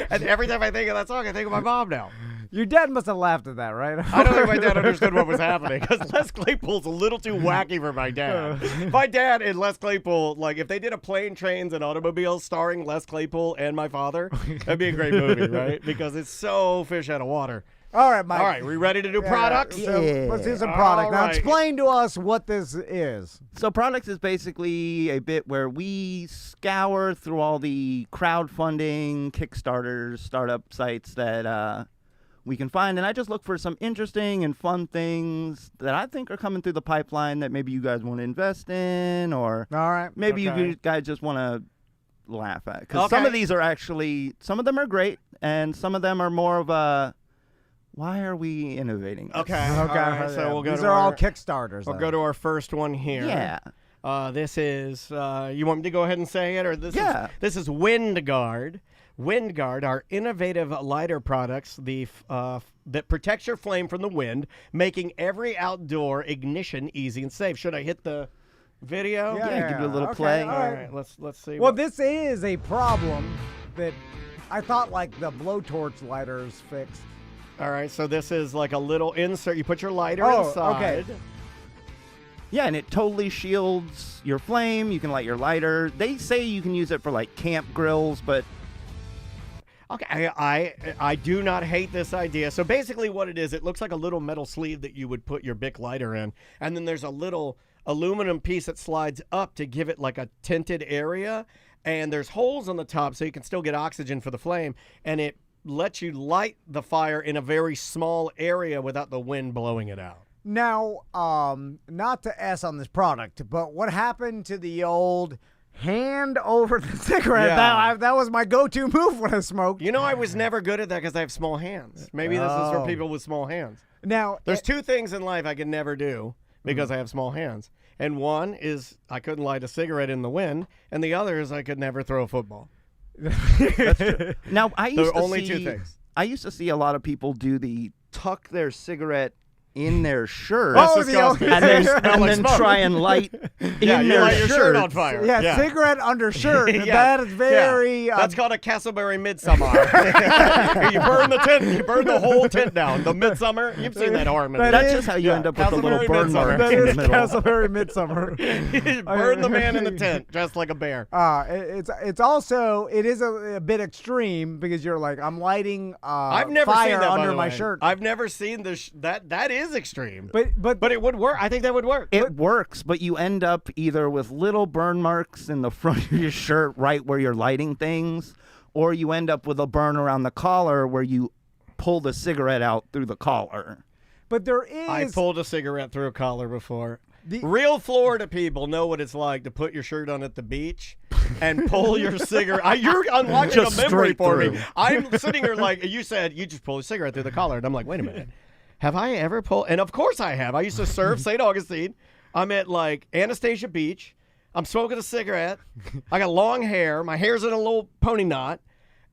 And every time I think of that song, I think of my mom now. Your dad must have laughed at that, right? I don't think my dad understood what was happening because Les Claypool's a little too wacky for my dad. My dad and Les Claypool, like if they did a Plane, Trains, and Automobiles starring Les Claypool and my father, that'd be a great movie, right? Because it's so fish out of water. All right, Mike. All right, we ready to do products? So let's do some product. All Now right. explain to us what this is. So products is basically a bit where we scour through all the crowdfunding, Kickstarters, startup sites that we can find, and I just look for some interesting and fun things that I think are coming through the pipeline that maybe you guys want to invest in, or maybe you guys just want to laugh at. Because some of these are actually, some of them are great, and some of them are more of a, why are we innovating this? Okay. All right, so we'll go These to are all our- Kickstarters. We'll though. go to our first one here. Yeah. This is, you want me to go ahead and say it? Or this is WindGuard. WindGuard are innovative lighter products that protects your flame from the wind, making every outdoor ignition easy and safe. Should I hit the video? Yeah, give you a little Okay, play. all All right, let's see. Well, this is a problem that I thought like the blowtorch lighters fixed. All right, so this is like a little insert. You put your lighter Oh, inside. okay. Yeah, and it totally shields your flame. You can light your lighter. They say you can use it for like camp grills, but Okay, I do not hate this idea. So basically what it is, it looks like a little metal sleeve that you would put your Bic lighter in. And then there's a little aluminum piece that slides up to give it like a tinted area. And there's holes on the top so you can still get oxygen for the flame. And it lets you light the fire in a very small area without the wind blowing it out. Now, not to S on this product, but what happened to the old hand over the cigarette? Yeah. That was my go-to move when I smoked. You know, I was never good at that because I have small hands. Maybe this is for people with small hands. Now, There's two things in life I can never do because I have small hands. And one is I couldn't light a cigarette in the wind, and the other is I could never throw a football. that's true. Now, I used There are to only see, two things. I used to see a lot of people do the tuck their cigarette in their shirt That's disgusting. and then, Smell like smoke. try and light Yeah, in you their light your shirt on shirts. fire. Yeah, cigarette under shirt. Yeah. That is very. That's called a Castleberry Midsummer. You burn the tent. You burn the whole tent down. The Midsummer. You've seen that horror movie. That's just how you end up with a little Castleberry burn Midsummer. mark That in the is middle. Castleberry Midsummer. You burn the man in the tent dressed like a bear. It's also it is a bit extreme because you're like I'm lighting I've never fire seen that under by the my way. shirt. I've never seen that is extreme. But it would work. I think that would work. It works, but you end up either with little burn marks in the front of your shirt right where you're lighting things, or you end up with a burn around the collar where you pull the cigarette out through the collar. But there is. I pulled a cigarette through a collar before. Real Florida people know what it's like to put your shirt on at the beach and pull your cigarette. You're unlocking Just a memory straight for through. me. I'm sitting here like you said. You just pull a cigarette through the collar, and I'm like, wait a minute. Have I ever pulled? And of course I have. I used to serve St. Augustine. I'm at like Anastasia Beach. I'm smoking a cigarette. I got long hair. My hair's in a little pony knot.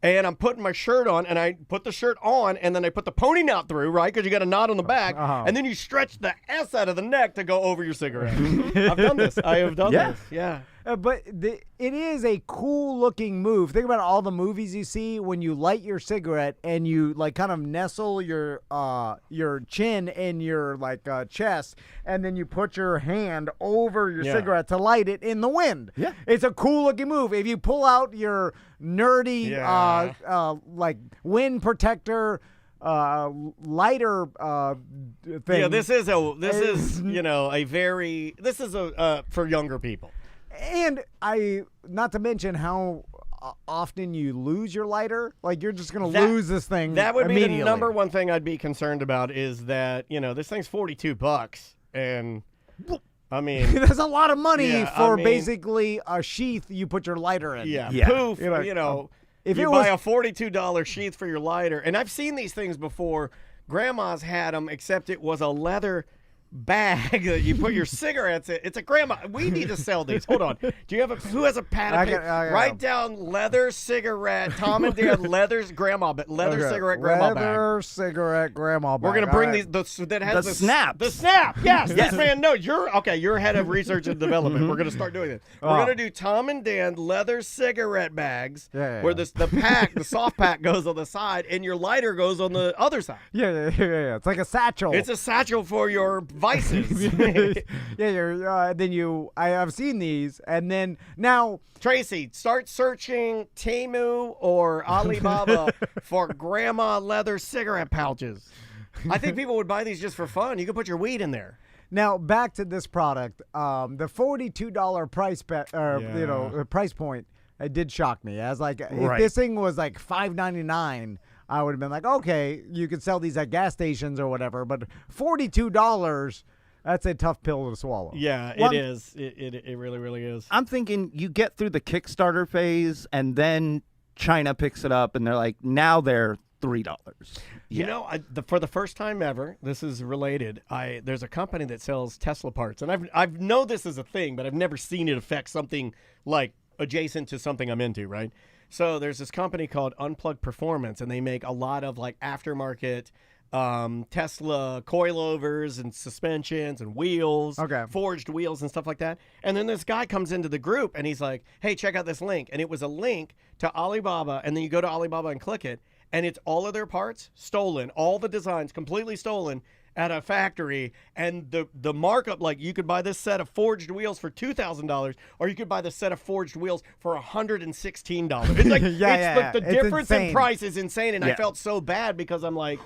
And I'm putting my shirt on, and I put the shirt on, and then I put the pony knot through, right? Because you got a knot on the back. And then you stretch the S out of the neck to go over your cigarette. I've done this. I have done this. Yeah. But it is a cool looking move. Think about all the movies you see when you light your cigarette and you like kind of nestle your chin in your like chest, and then you put your hand over your cigarette to light it in the wind. Yeah, it's a cool looking move. If you pull out your nerdy like wind protector lighter thing. Yeah, this is a for younger people. And not to mention how often you lose your lighter. Like you're just going to lose this thing. That would be immediately. the number one thing I'd be concerned about is that, this thing's $42 and I mean there's a lot of money for basically a sheath you put your lighter in. Poof, if you buy a $42 sheath for your lighter, and I've seen these things before. Grandma's had them, except it was a leather bag that you put your cigarettes in. It's a grandma. We need to sell these. Hold on. Do you have who has a pad of paper? Write down leather cigarette. Tom and Dad leather grandma, but leather cigarette grandma bag. Leather cigarette grandma bag. We're gonna bring these. That has the snap. The snap. Yes. This man. No, you're head of research and development. We're gonna start doing this. We're gonna do Tom and Dan leather cigarette bags. Where the soft pack goes on the side and your lighter goes on the other side. Yeah. It's like a satchel. It's a satchel for your vices. I've seen these, and then now Tracy, start searching Temu or Alibaba for grandma leather cigarette pouches. I think people would buy these just for fun. You could put your weed in there. Now back to this product, the $42 price point. It did shock me. I was like, if this thing was like $5.99. I would have been like, okay, you could sell these at gas stations or whatever, but $42, that's a tough pill to swallow. Yeah, it is. It really, really is. I'm thinking you get through the Kickstarter phase, and then China picks it up, and they're like, now they're $3. For the first time ever, this is related. There's a company that sells Tesla parts, and I've know this is a thing, but I've never seen it affect something like adjacent to something I'm into, right? So there's this company called Unplugged Performance, and they make a lot of like aftermarket Tesla coilovers and suspensions and wheels, forged wheels and stuff like that. And then this guy comes into the group and he's like, hey, check out this link. And it was a link to Alibaba, and then you go to Alibaba and click it, and it's all of their parts stolen, all the designs completely stolen at a factory, and the markup, like you could buy this set of forged wheels for $2,000, or you could buy the set of forged wheels for $116. It's like the difference in price is insane, and I felt so bad because I'm like,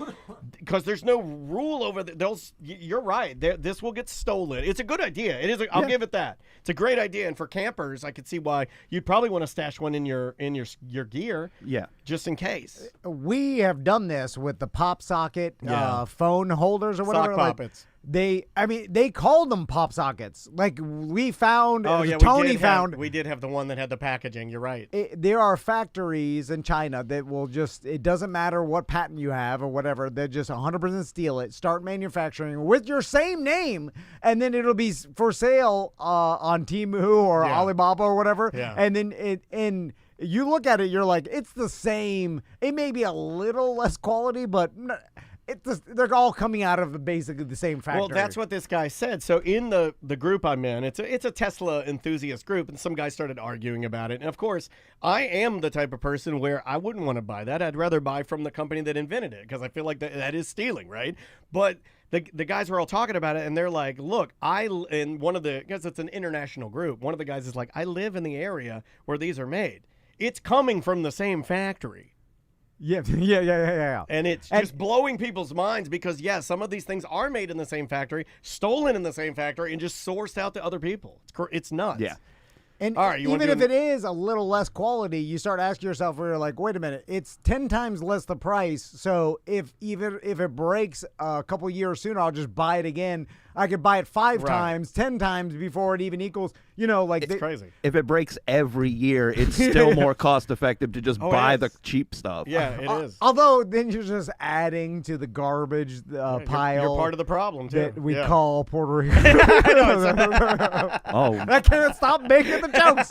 because there's no rule over those. You're right, this will get stolen. It's a good idea. It is. I'll give it that. It's a great idea, and for campers, I could see why you'd probably want to stash one in your gear. Yeah, just in case. We have done this with the pop socket phone holders or whatever. Sock poppets. They called them pop sockets. Like we found, we did have the one that had the packaging. You're right. There are factories in China that will it doesn't matter what patent you have or whatever, they just 100% steal it, start manufacturing with your same name, and then it'll be for sale on Temu or Alibaba or whatever. Yeah. And then you look at it, you're like, it's the same. It may be a little less quality, but they're all coming out of basically the same factory. Well, that's what this guy said. So in the group I'm in, it's a Tesla enthusiast group, and some guys started arguing about it. And of course, I am the type of person where I wouldn't want to buy that. I'd rather buy from the company that invented it because I feel like that is stealing, right? But the guys were all talking about it, and they're like, look, because it's an international group, one of the guys is like, I live in the area where these are made. It's coming from the same factory. Yeah. And it's just blowing people's minds because, some of these things are made in the same factory, stolen in the same factory, and just sourced out to other people. It's nuts. Yeah. And all right, even if it is a little less quality, you start asking yourself, where you're like, wait a minute, it's 10 times less the price. So if it breaks a couple years sooner, I'll just buy it again. I could buy it 5 times, 10 times before it even equals, it's crazy. If it breaks every year, it's still more cost effective to just buy the cheap stuff. Yeah, it is. Although then you're just adding to the garbage pile. You're part of the problem, too. That we call Puerto Rico. I can't stop making the jokes.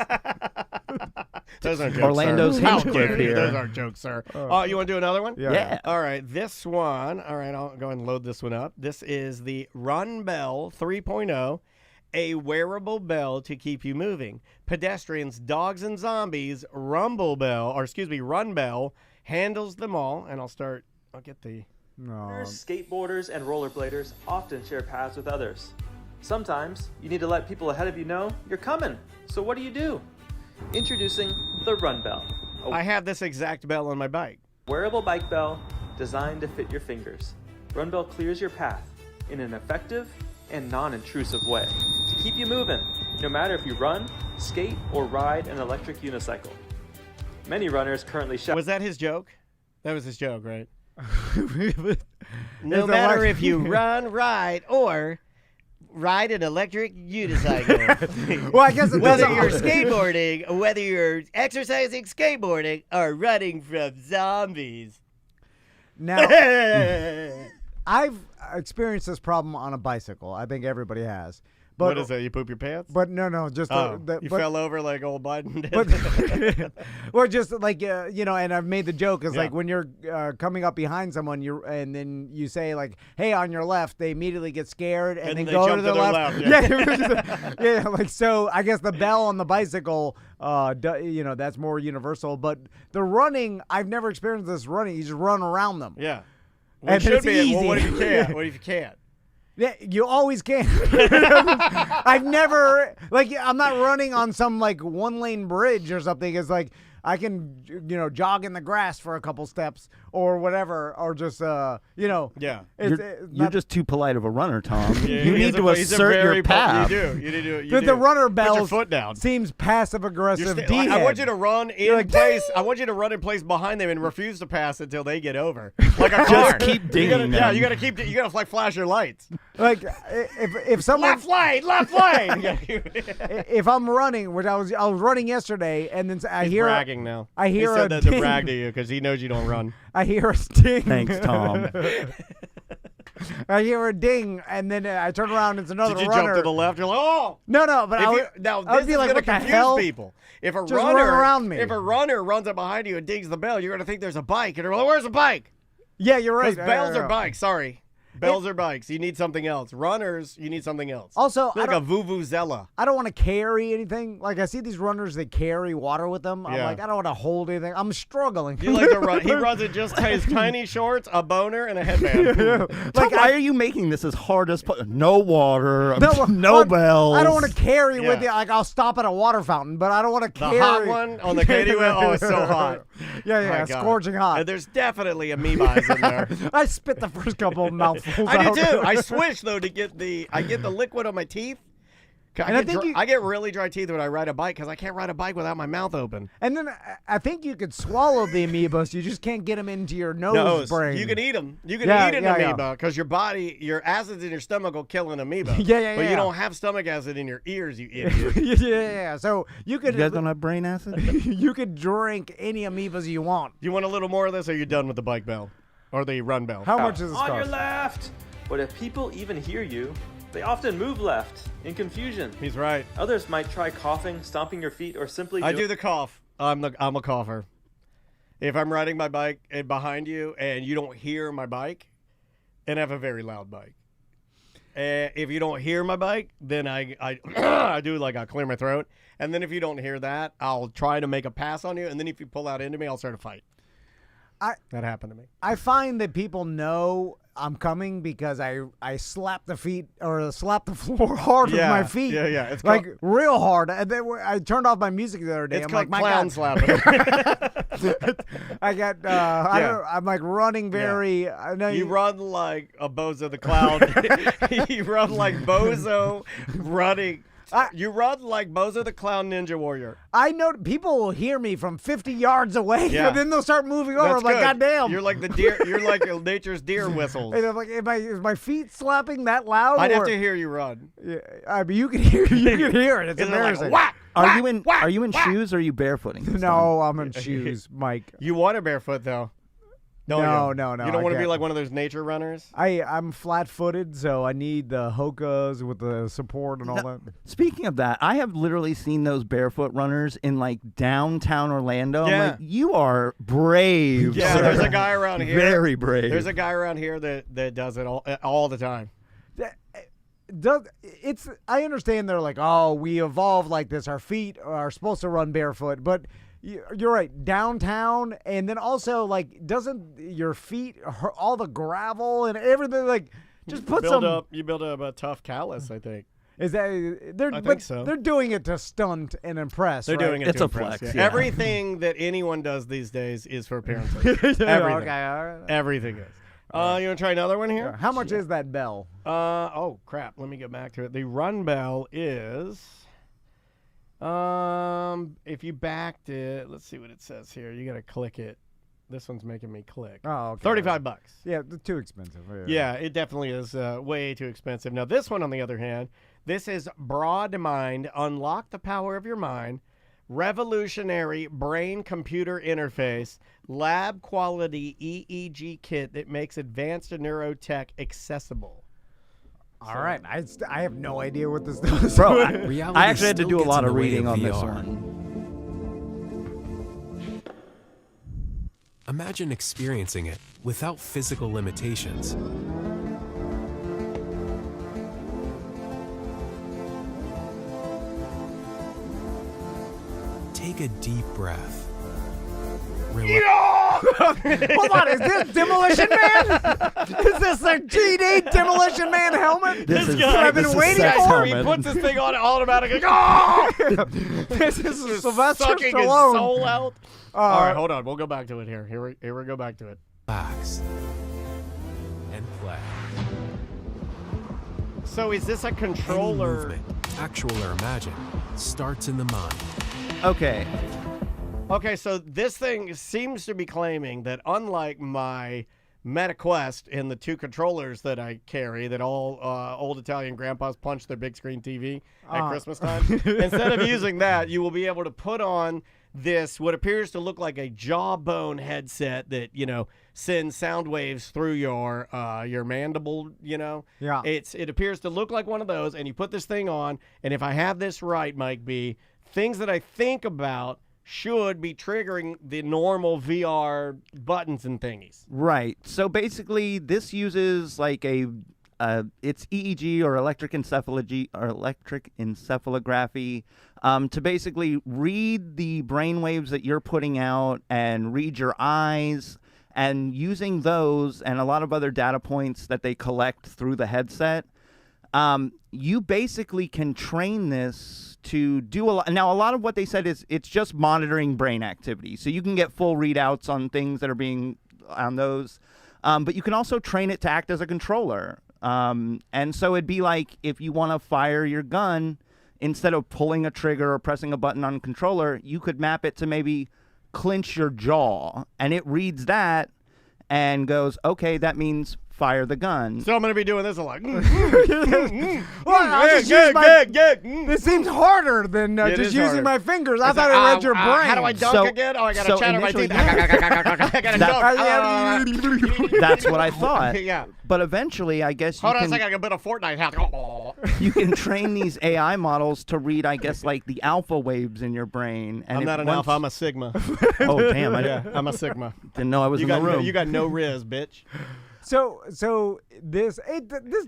Those aren't jokes, Orlando's sir. hinge clip here. Those aren't jokes, sir. Oh, you want to do another one? Yeah. All right, this one. All right, I'll go and load this one up. This is the Run Bell 3.0, a wearable bell to keep you moving. Pedestrians, dogs, and zombies. Run Bell handles them all. And I'll get the... Runners, skateboarders, and rollerbladers often share paths with others. Sometimes you need to let people ahead of you know you're coming. So what do? Introducing the Run Bell. I have this exact bell on my bike. Wearable bike bell designed to fit your fingers. Run Bell clears your path in an effective and non-intrusive way to keep you moving, no matter if you run, skate, or ride an electric unicycle. Many runners currently Was that his joke? That was his joke, right? No matter if you run, ride, or ride an electric unicycle. Well, I guess whether you're skateboarding, whether you're exercising, skateboarding, or running from zombies. Now, I've experienced this problem on a bicycle. I think everybody has. But, what is it? You poop your pants? But no, just you fell over like old Biden did. Or just like and I've made the joke is like when you're coming up behind someone, and then you say like, "Hey, on your left," they immediately get scared and then they go jump to their left. Yeah, like so. I guess the bell on the bicycle, that's more universal. But the running, I've never experienced this running. You just run around them. Yeah, and it should be easy. Well, what if you can't? What if you can't? Yeah, you always can. I've never I'm not running on some one-lane bridge or something. It's like I can jog in the grass for a couple steps or whatever, or just Yeah. You're just too polite of a runner, Tom. Yeah, you need to assert your path. You do. The runner bell Put your foot down. Seems passive aggressive. I want you to run in place. I want you to run in place behind them and refuse to pass until they get over. Like a car. Just keep dinging. You gotta flash your lights. Like if someone left lane. If I'm running, which I was running yesterday, and then I He's hear bragging now. I hear he said a that ding. to brag to you because he knows you don't run. I hear a ding. Thanks, Tom. I hear a ding, and then I turn around, and it's another Did you runner. jump to the left? You're like, oh! No, but I would be like, what the hell? People. If a Just runner run around me. If a runner runs up behind you and dings the bell, you're gonna think there's a bike, and you're like, where's the bike? Yeah, you're right. Because bells are bikes. Sorry. Bells are bikes. You need something else. Runners, you need something else. Also, like a vuvuzela. I don't want to carry anything. Like I see these runners that carry water with them. I'm Yeah. like, I don't want to hold anything. I'm struggling. You like to run. He runs in just his tiny shorts, a boner, and a headband. Tom, why are you making this as hard as no water, No, no bells? I don't want to carry with Yeah. you. Like I'll stop at a water fountain, but I don't want to carry. The hot one on the Katie wheel. Oh, it's so hot. Yeah, My God. scorching hot. There's definitely amoebas in there. I spit the first couple of mouthfuls I out. do too. I switch though to get the liquid on my teeth. And I get really dry teeth when I ride a bike because I can't ride a bike without my mouth open. And then I think you could swallow the amoebas. You just can't get them into your nose brain. You can eat them. You can Yeah, eat an yeah, yeah. amoeba because your body, your acids in your stomach will kill an amoeba. Yeah. But you don't have stomach acid in your ears, you idiot. yeah. So you could. You guys don't have brain acid? You could drink any amoebas you want. You want a little more of this, or you're done with the bike bell or the run bell? How much does this On cost? your left! But if people even hear you, they often move left in confusion. He's right. Others might try coughing, stomping your feet, or simply I do the cough. I'm a cougher. If I'm riding my bike and behind you and you don't hear my bike, and have a very loud bike. If you don't hear my bike, then I I do like I clear my throat, and then if you don't hear that, I'll try to make a pass on you, and then if you pull out into me, I'll start a fight. That happened to me. I find that people know I'm coming because I slap the feet or slap the floor hard with my feet. Yeah. It's like real hard. And then I turned off my music the other day. It's I'm called like, clown slapping. I got. I'm like running very. I know you run like a Bozo the Clown. You run like Bozo running. You run like Bozo the Clown Ninja Warrior. I know people will hear me from 50 yards away, and then they'll start moving over. I'm like, God damn. You're like the deer. You're like nature's deer whistles. And I'm like, is my feet slapping that loud? I'd have to hear you run. Yeah, I mean, you can hear it. It's embarrassing. Like, are you in shoes or are you barefooting? No, I'm in shoes, Mike. You want to barefoot though. No. You don't want to be like one of those nature runners? I'm flat-footed, so I need the Hokas with the support and all that. Speaking of that, I have literally seen those barefoot runners in like downtown Orlando. I'm like, you are brave. Yeah, sir. there's a guy around here. Very brave. There's a guy around here that does it all the time. I understand they're like, oh, we evolved like this. Our feet are supposed to run barefoot, but you're right, downtown, and then also like, doesn't your feet hurt all the gravel and everything? Like, just put You build up a tough callus, I think. Is that I think so. They're doing it to stunt and impress. They're doing it it's to a impress. flex. Yeah. Everything that anyone does these days is for appearances. Everything. Okay, all right. Everything is. You want to try another one here? How much is that bell? Oh crap! Let me get back to it. The run bell is. If you backed it, let's see what it says here. You got to click it. This one's making me click. Oh, okay. $35. Yeah, too expensive. Yeah, it definitely is way too expensive. Now, this one, on the other hand, this is Broad Mind. Unlock the power of your mind. Revolutionary brain-computer interface. Lab-quality EEG kit that makes advanced neurotech accessible. All right, I have no idea what this does. Bro, I actually had to do a lot of reading on this one. Imagine experiencing it without physical limitations. Take a deep breath. Hold on, is this Demolition Man? Is this the T&D Demolition Man helmet? This is guy, I've been waiting for. He puts this thing on automatically. Oh! This is Sylvester sucking his Stallone. soul out. All right, hold on. We'll go back to it here. Here we go back to it. Relax and play. So is this a controller? Any movement, actual or imagined, starts in the mind. Okay, so this thing seems to be claiming that unlike my MetaQuest and the two controllers that I carry that all old Italian grandpas punch their big screen TV at Christmas time, instead of using that, you will be able to put on this, what appears to look like a jawbone headset that, sends sound waves through your mandible, Yeah. It appears to look like one of those, and you put this thing on, and if I have this right, Mike B., things that I think about should be triggering the normal VR buttons and thingies. Right. So basically, this uses like it's EEG or electric encephalography to basically read the brain waves that you're putting out and read your eyes, and using those and a lot of other data points that they collect through the headset. You basically can train this to do a lot. Now, a lot of what they said is it's just monitoring brain activity. So you can get full readouts on things that are being on those. But you can also train it to act as a controller. And so it'd be like if you want to fire your gun, instead of pulling a trigger or pressing a button on a controller, you could map it to maybe clench your jaw. And it reads that and goes, okay, that means fire the gun. So I'm going to be doing this a lot. This seems harder than just using my fingers. I thought I read your brain. How do I dunk again? Oh, I got to chatter my teeth. I got to dunk. That's what I thought. Yeah. But eventually, I guess Hold on a second. I got a bit of Fortnite hat. You can train these AI models to read, I guess, like the alpha waves in your brain. And I'm not an alpha. I'm a sigma. Oh, damn. Yeah, I'm a sigma. Didn't know I was in the room. You got no riz, bitch. So this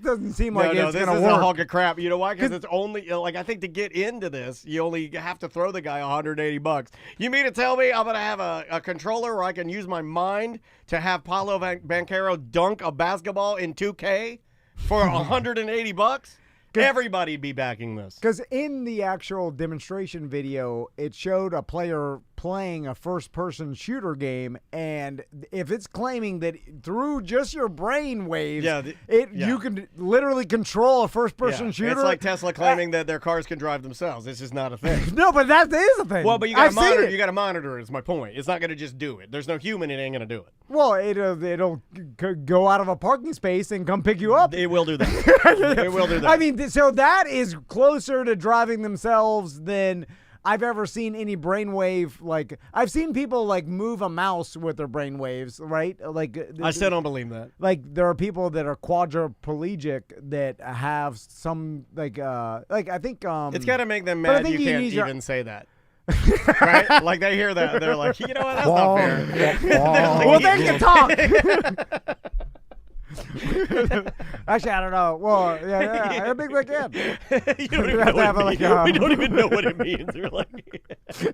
doesn't seem like no, it's this gonna is work. a hunk of crap. You know why? Because it's only like, I think to get into this, you only have to throw the guy $180. You mean to tell me I'm gonna have a controller where I can use my mind to have Paulo Banchero dunk a basketball in 2K for $180? Everybody'd be backing this. Because in the actual demonstration video, it showed a player playing a first-person shooter game, and if it's claiming that through just your brain waves, you can literally control a first-person shooter. It's like Tesla claiming that their cars can drive themselves. It's just not a thing. No, but that is a thing. Well, but you got to monitor. You got to monitor it. Is my point. It's not going to just do it. There's no human. It ain't going to do it. Well, it'll go out of a parking space and come pick you up. It will do that. It will do that. I mean, so that is closer to driving themselves than I've ever seen any brainwave. Like, I've seen people like move a mouse with their brainwaves, right? Like, I still don't believe that. Like, there are people that are quadriplegic that have some like I think it's got to make them mad. You can't even say that. Right? Like, they hear that, they're like, you know what? That's not fair. Well, they can talk. Actually, I don't know. Well, yeah, I think they can. You don't even know what it means. We don't even know what it means. They're like,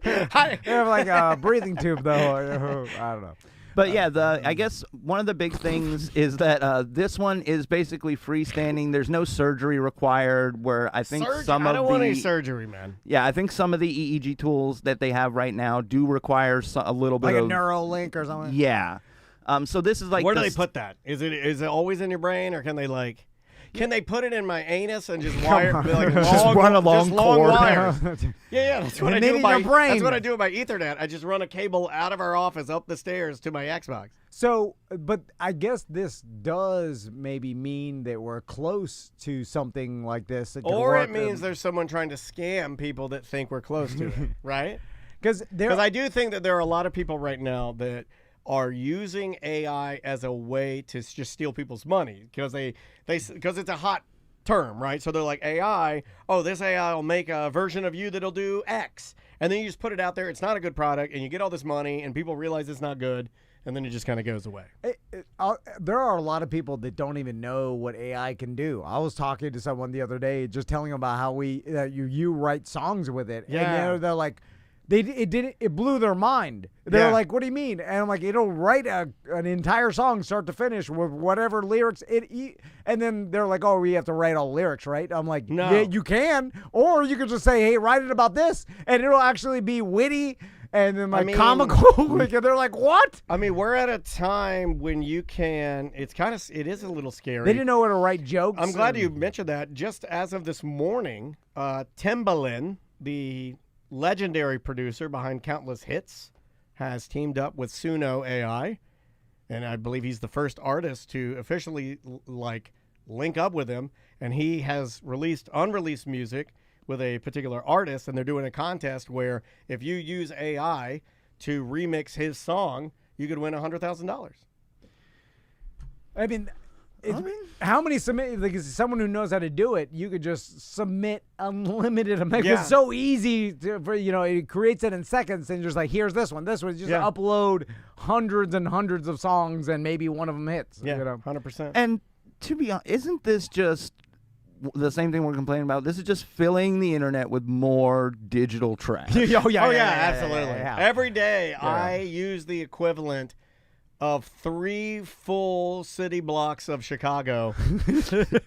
they have like a breathing tube, though. I don't know. But yeah, I guess one of the big things is that this one is basically freestanding. There's no surgery required. Where I think some of I don't want any surgery, man. Yeah, I think some of the EEG tools that they have right now do require a little bit like of a Neuralink or something. Yeah. So this is like where do they put that? Is it always in your brain, or can they like? Can they put it in my anus and just wire like just run a long cord? Wires? Yeah, that's what I do. Your brain. That's what I do with my Ethernet. I just run a cable out of our office up the stairs to my Xbox. So, but I guess this does maybe mean that we're close to something like this. Or it means there's someone trying to scam people that think we're close to it, right? Because I do think that there are a lot of people right now that are using AI as a way to just steal people's money because it's a hot term, right? So they're like, AI, this AI will make a version of you that'll do X. And then you just put it out there. It's not a good product, and you get all this money, and people realize it's not good, and then it just kind of goes away. There are a lot of people that don't even know what AI can do. I was talking to someone the other day, just telling them about how you write songs with it. Yeah. And they're like, it blew their mind. They're like, what do you mean? And I'm like, it'll write an entire song start to finish with whatever lyrics and then they're like, we have to write all lyrics, right? I'm like, no. Yeah, you can, or you could just say, hey, write it about this, and it'll actually be witty and then comical. Like, and they're like, what? I mean, we're at a time when you can. It is a little scary. They didn't know how to write jokes. I'm glad you mentioned that. Just as of this morning, Timbaland, the legendary producer behind countless hits, has teamed up with Suno AI, and I believe he's the first artist to officially link up with him, and he has released unreleased music with a particular artist, and they're doing a contest where if you use AI to remix his song, you could win $100,000. I mean, how many submit? Like, someone who knows how to do it, you could just submit unlimited amounts. Yeah. It's so easy it creates it in seconds, and just like, here's this one. Just upload hundreds and hundreds of songs, and maybe one of them hits. Yeah, 100%. And to be honest, isn't this just the same thing we're complaining about? This is just filling the internet with more digital trash. Absolutely. Every day, I use the equivalent of 3 full city blocks of Chicago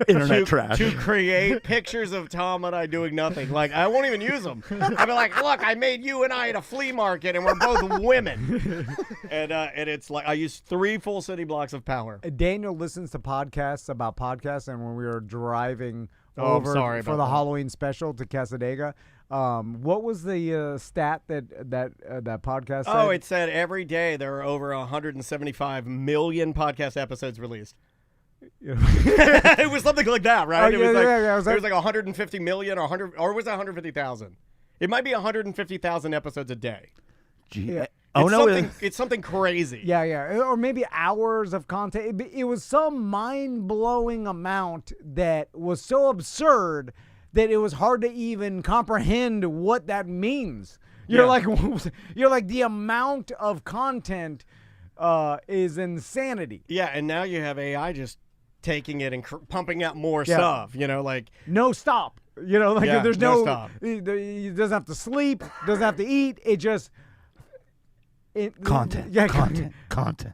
internet trash to create pictures of Tom and I doing nothing. Like, I won't even use them. I'll be like, look, I made you and I at a flea market, and we're both women. And it's like I use 3 full city blocks of power. Daniel listens to podcasts about podcasts, and when we were driving over for the Halloween special to Casadega, what was the stat that podcast said? It said every day there are over 175 million podcast episodes released. It was something like that, right? It was like 150 million or 100, or was that 150,000? It might be 150,000 episodes a day. Gee. Yeah. It's something crazy. Yeah, or maybe hours of content. It was some mind-blowing amount that was so absurd that it was hard to even comprehend what that means. You're like the amount of content is insanity. Yeah, and now you have AI just taking it and pumping out more stuff. You know, like no stop. You know, like there's no stop. He doesn't have to sleep, doesn't have to eat. It just content.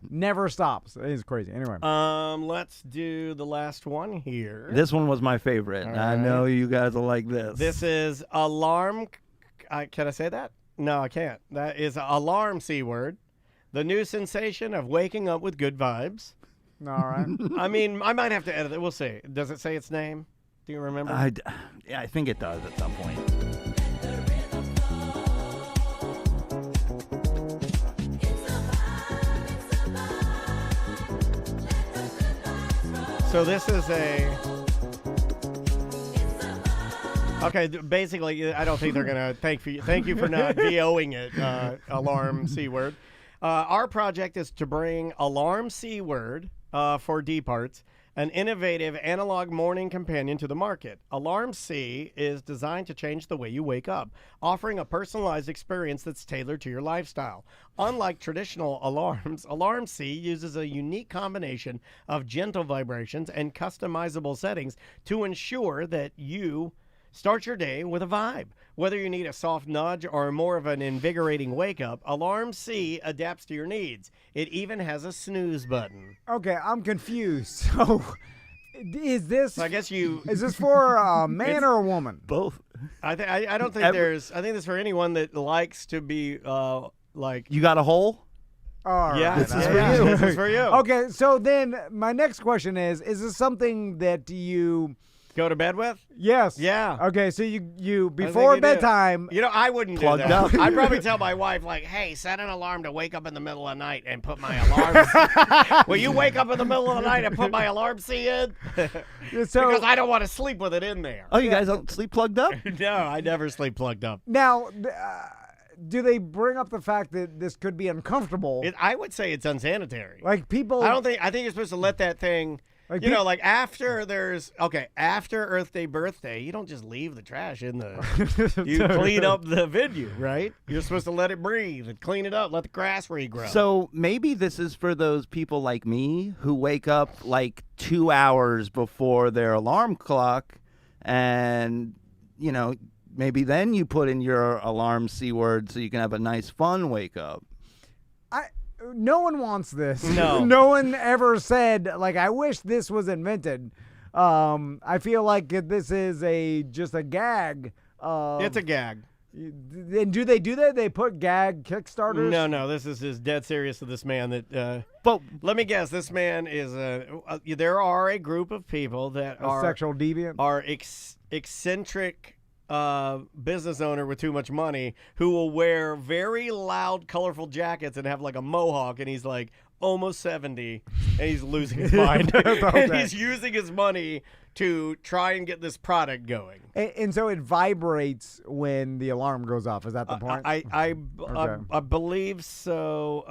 Never stops. It's crazy. Anyway, let's do the last one here. This one was my favorite. All I right. know you guys will like this. This is alarm. Can I say that? No, I can't. That is alarm C word. The new sensation of waking up with good vibes. All right. I mean, I might have to edit it. We'll see. Does it say its name? Do you remember? Yeah, I think it does at some point. So this is okay. Basically, I don't think they're gonna thank you for not VOing it. Alarm C word. Our project is to bring alarm C word for D parts, an innovative analog morning companion to the market. Alarm C is designed to change the way you wake up, offering a personalized experience that's tailored to your lifestyle. Unlike traditional alarms, Alarm C uses a unique combination of gentle vibrations and customizable settings to ensure that you start your day with a vibe. Whether you need a soft nudge or more of an invigorating wake-up, Alarm C adapts to your needs. It even has a snooze button. Okay, I'm confused. So, is this? I guess you. Is this for a man or a woman? Both. I don't think there's. I think this is for anyone that likes to be like. You got a hole? All right. Yeah, this is for you. This is for you. Okay, so then my next question is this something that you go to bed with? Yes. Yeah. Okay, so you before bedtime. You know, I wouldn't do Plugged that. up. I'd probably tell my wife, like, hey, set an alarm to wake up in the middle of the night and put my alarm. Will you wake up in the middle of the night and put my alarm C in? Because I don't want to sleep with it in there. Oh, you guys don't sleep plugged up? No, I never sleep plugged up. Now, do they bring up the fact that this could be uncomfortable? I would say it's unsanitary. Like people. I think you're supposed to let that thing. Like you know, like after Earth Day birthday, you don't just leave the trash in the. You clean up the venue, right? You're supposed to let it breathe and clean it up, let the grass regrow. So maybe this is for those people like me who wake up like 2 hours before their alarm clock, and you know, maybe then you put in your alarm C word so you can have a nice fun wake up. No one wants this. No. No one ever said, like, I wish this was invented. I feel like this is just a gag. It's a gag. And do they do that? They put gag Kickstarters? No. This is dead serious to this man. But let me guess. This man is there are a group of people that are sexual deviant, are eccentric. Business owner with too much money who will wear very loud, colorful jackets and have like a mohawk, and he's like almost 70, and he's losing his mind. And he's using his money to try and get this product going. And so it vibrates when the alarm goes off. Is that the point? I believe so.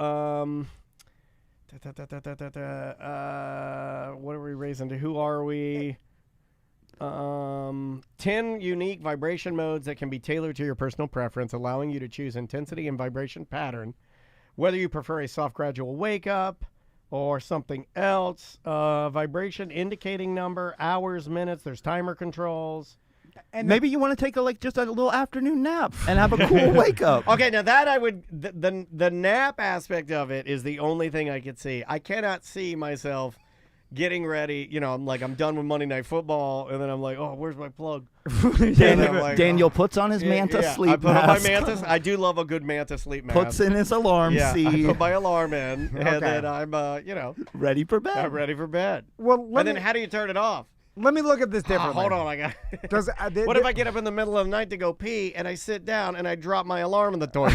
What are we raising to? Who are we? 10 unique vibration modes that can be tailored to your personal preference, allowing you to choose intensity and vibration pattern, whether you prefer a soft gradual wake up or something else. Vibration indicating number, hours, minutes. There's timer controls. And maybe you want to take just a little afternoon nap and have a cool wake up. Okay, now that I would the nap aspect of it is the only thing I could see. I cannot see myself getting ready, I'm done with Monday Night Football, and then I'm like, oh, where's my plug? Daniel puts on his Manta sleep I put mask. on my Manta. I do love a good Manta sleep mask. Puts in his alarm I put my alarm in, and then I'm, ready for bed. I'm ready for bed. Well, and then how do you turn it off? Let me look at this differently. Hold on, I got. What if I get up in the middle of the night to go pee, and I sit down and I drop my alarm in the toilet?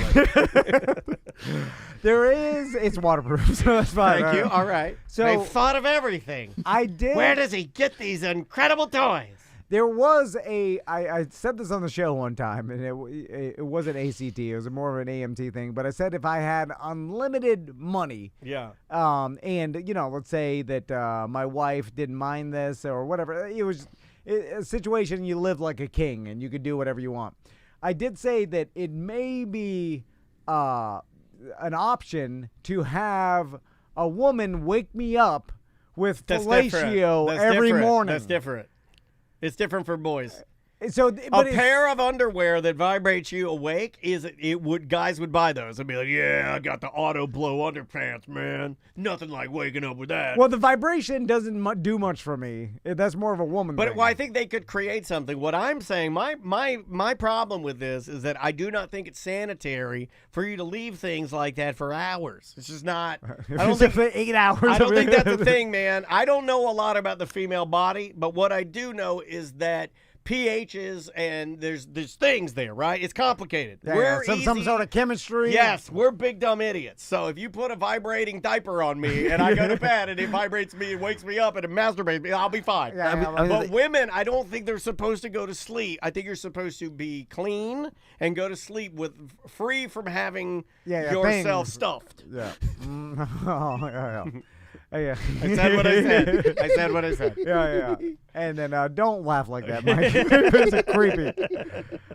It's waterproof, so that's fine. Thank you. All right. So I thought of everything. I did. Where does he get these incredible toys? There was I said this on the show one time, and it wasn't ACT. It was more of an AMT thing. But I said if I had unlimited money, and let's say that my wife didn't mind this or whatever, it was a situation you lived like a king and you could do whatever you want. I did say that it may be an option to have a woman wake me up with That's fellatio different. every morning. That's different. It's different for boys. So, A pair of underwear that vibrates you awake guys would buy those and be like, yeah, I got the auto blow underpants, man. Nothing like waking up with that. Well, the vibration doesn't do much for me. That's more of a woman thing. But I think they could create something. What I'm saying, my problem with this is that I do not think it's sanitary for you to leave things like that for hours. It's just not. I don't think for 8 hours. I don't think that's a thing, man. I don't know a lot about the female body, but what I do know is that pHs and there's things there, right? It's complicated. Yeah, some sort of chemistry. Yes, we're big dumb idiots. So if you put a vibrating diaper on me and I go to bed and it vibrates me and wakes me up and it masturbates me, I'll be fine. But women, I don't think they're supposed to go to sleep. I think you're supposed to be clean and go to sleep free from having yourself stuffed. Yeah. Yeah. Yeah. I said what I said. I said what I said. Yeah. And then don't laugh like that, Mike. It's creepy.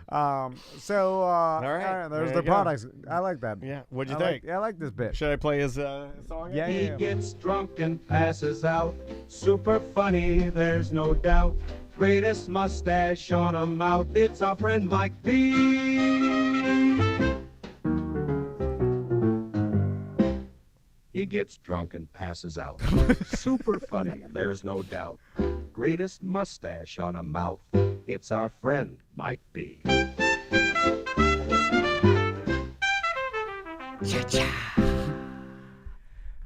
All right, there's the products. I like that. Yeah. What'd you think? I like this bit. Should I play his song? Yeah. He gets drunk and passes out. Super funny, there's no doubt. Greatest mustache on a mouth. It's our friend Mike B. He gets drunk and passes out. Super funny, there's no doubt. Greatest mustache on a mouth. It's our friend Mike B.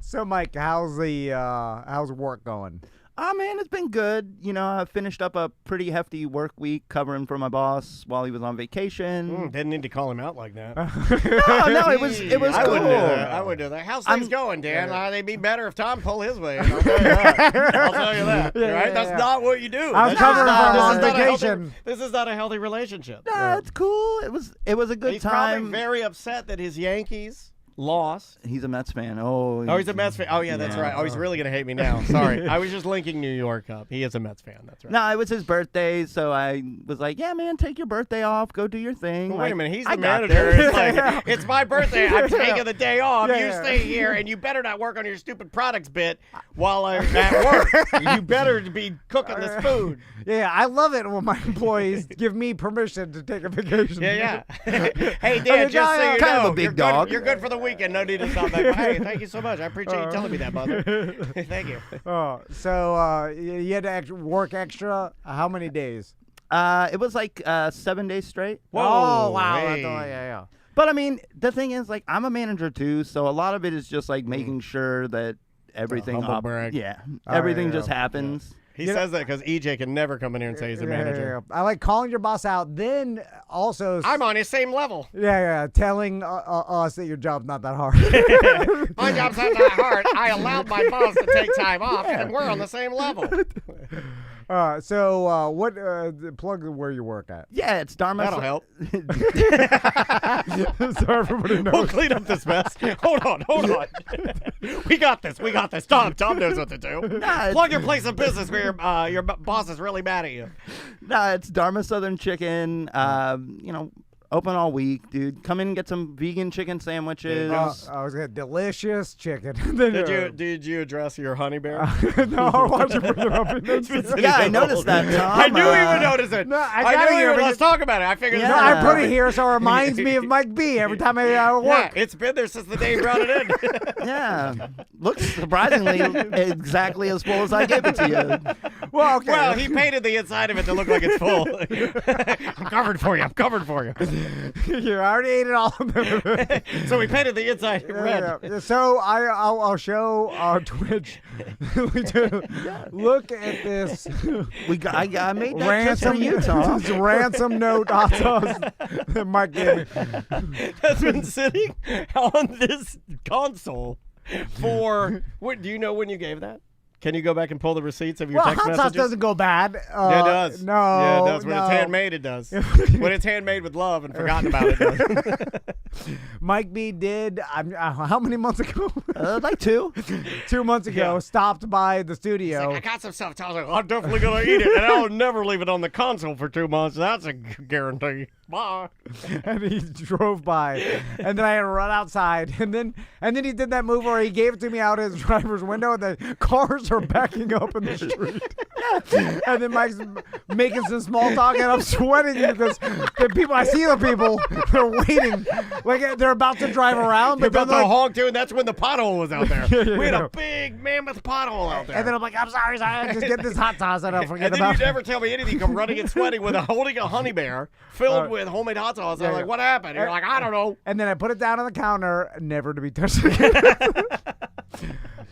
So, Mike, how's work going? Oh, man, it's been good. You know, I finished up a pretty hefty work week covering for my boss while he was on vacation. Didn't need to call him out like that. No, it was cool. I would do that. How's things going, Dan? They'd be better if Tom pulled his way. I'll tell you that. I'll tell you that. Right? That's not what you do. I'm covering for him on vacation. This is not a healthy relationship. No, it's cool. It was a good He's time. Probably very upset that his Yankees lost. He's a Mets fan. He's a Mets fan. Oh, yeah, that's right. Oh, he's really going to hate me now. Sorry. I was just linking New York up. He is a Mets fan. That's right. No, it was his birthday, so I was like, yeah, man, take your birthday off. Go do your thing. Well, wait a minute. He's the manager. It's like, it's my birthday. I'm taking the day off. You stay here, and you better not work on your stupid products bit while I'm at work. You better be cooking this food. Yeah, I love it when my employees give me permission to take a vacation. Yeah. Hey, Dan, just so you kind know, of a big dog. You're good for the weekend. No need to stop back. But hey, thank you so much. I appreciate you telling me that, mother. Thank you. So you had to work extra. How many days? It was like 7 days straight. Whoa! Oh, wow. Hey. Yeah. But I mean, the thing is, like, I'm a manager too, so a lot of it is just like making sure that everything everything just happens. Yeah. He says that because EJ can never come in here and say he's a manager. I like calling your boss out. Then also, I'm on his same level. Yeah. Telling us that your job's not that hard. My job's not that hard. I allowed my boss to take time off, and we're on the same level. So what? Plug where you work at. Yeah, it's Dharma. That'll help. So everybody knows. We'll clean up this mess. Hold on. We got this. Tom knows what to do. Plug your place of business where your boss is really mad at you. It's Dharma Southern Chicken. Open all week, dude. Come in and get some vegan chicken sandwiches. I was getting delicious chicken. Did you address your honey bear? No, why'd you bring it up? Yeah, I noticed that, Tom. I knew he would notice it. No, I knew he would. Let's talk about it. I figured. No, I put it here so it reminds me of Mike B every time I work. Yeah, it's been there since the day he brought it in. Yeah, looks surprisingly exactly as full as I gave it to you. Well, okay. Well, he painted the inside of it to look like it's full. I'm covered for you. You already ate it all. So we painted the inside red. Yeah. So I'll show on Twitch. Look at this. I made that just for you, Tom. This ransom note hot sauce that Mike gave me. That's been sitting on this console for. What do you know when you gave that? Can you go back and pull the receipts of your text messages? Hot sauce doesn't go bad. Yeah, it does. No. Yeah, it does. When it's handmade, it does. When it's handmade with love and forgotten about, it does. Mike B did, how many months ago? Like 2. 2 months ago, stopped by the studio. Like, I got some stuff. I was like, I'm definitely going to eat it, and I'll never leave it on the console for 2 months. That's a guarantee. Bye. And he drove by, and then I had to run outside, and then he did that move where he gave it to me out his driver's window, and the cars are backing up in the street, and then Mike's making some small talk, and I'm sweating because I see the people, they're waiting, like they're about to drive around, They're but about then to like, honk too, and that's when the pothole was out there. Yeah, We had yeah. a big mammoth pothole out there. and then I'm like, I'm sorry, just get this hot sauce, and I'll forget And then about you it. never tell me anything. You come running and sweating holding a honey bear filled with homemade hot sauce. I'm like, what happened? You're like, I don't know. And then I put it down on the counter, never to be touched again.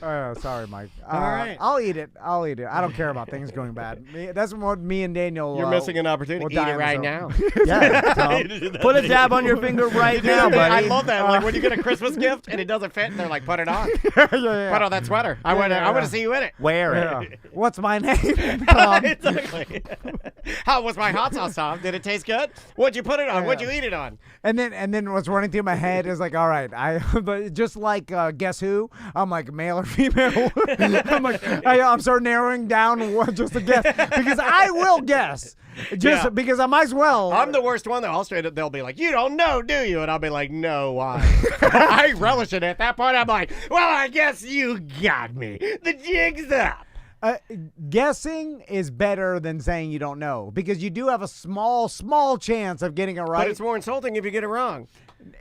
Sorry, Mike. All right. I'll eat it. I don't care about things going bad. That's what me and Daniel. You're missing an opportunity. will Eat die it on right this now. Yeah, Tom. Put a dab on your finger right now, buddy. I love that. Like when you get a Christmas gift and it doesn't fit, and they're like, put it on. yeah. Put on that sweater. I want to see you in it. Wear Yeah. it. What's my name? Tom. Exactly. How was my hot sauce, Tom? Did it taste good? What'd you put it on? What'd you eat it on? And then what's running through my head is like, all right, but just like Guess Who, I'm like male or female. I'm like, I'm starting narrowing down just a guess because I will guess. Just because I might as well. I'm the worst one though. I'll straight up. They'll be like, "You don't know, do you?" And I'll be like, "No, why?" I relish it. At that point, I'm like, "Well, I guess you got me. The jig's up." Guessing is better than saying you don't know because you do have a small chance of getting it right. But it's more insulting if you get it wrong.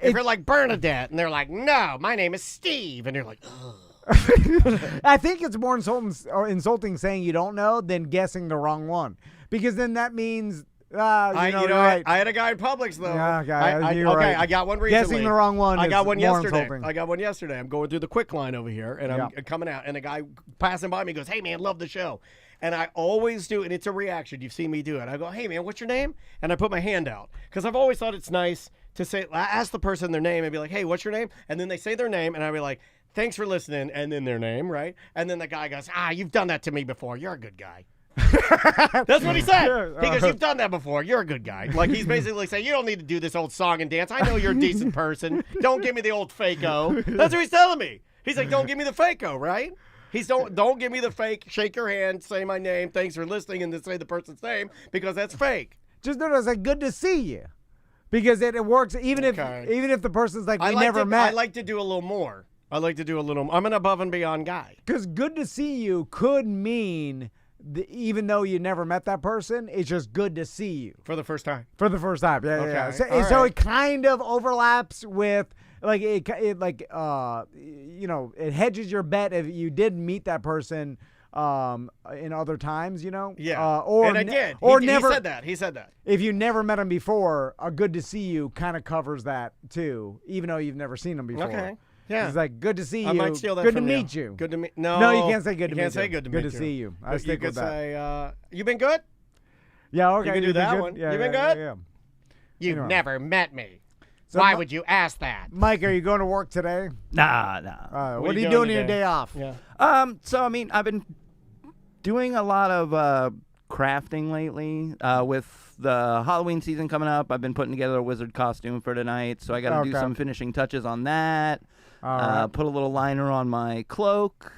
If you're like Bernadette and they're like, "No, my name is Steve," and you're like, "Ugh." I think it's more insulting saying you don't know than guessing the wrong one because then that means I had a guy in Publix though. Yeah, okay, I got one recently. Guessing the wrong one. I got one more yesterday. insulting. I got one yesterday. I'm going through the quick line over here, and I'm coming out, and a guy passing by me goes, "Hey man, love the show." And I always do, and it's a reaction. You've seen me do it. I go, "Hey man, what's your name?" And I put my hand out because I've always thought it's nice to say, ask the person their name and be like, "Hey, what's your name?" And then they say their name, and I'll be like, "Thanks for listening," and then their name, right? And then the guy goes, "You've done that to me before. You're a good guy." That's what he said. He goes, "You've done that before. You're a good guy." Like he's basically saying, "You don't need to do this old song and dance. I know you're a decent person. Don't give me the old fake-o." That's what he's telling me. He's like, "Don't give me the fake-o," right? He's don't give me the fake. Shake your hand, say my name, thanks for listening, and then say the person's name because that's fake. Just notice like good to see you. Because it works even if the person's like we never met. I like to do a little more. I'm an above and beyond guy. Because good to see you could mean even though you never met that person, it's just good to see you. For the first time. Yeah. So, All right. it kind of overlaps with like it hedges your bet if you did meet that person in other times, Yeah. or and I did. Or he never. He said that. If you never met him before, a good to see you kind of covers that too, even though you've never seen him before. Okay. Yeah. It's like good to see you. I might steal that good from to you. meet you. Good to meet. No, you can't say good to meet you. You can't say good to meet you. Good to see you. I But stick you with could that. say, you been good? Yeah, okay. You can do that good? one. Yeah, You been yeah, good? Yeah. You've know. never met me. So Why would you ask that? Mike, are you going to work today? Nah. What are you doing on your day off? Yeah. So I mean, I've been doing a lot of crafting lately. With the Halloween season coming up, I've been putting together a wizard costume for tonight, so I got to do some finishing touches on that. Put a little liner on my cloak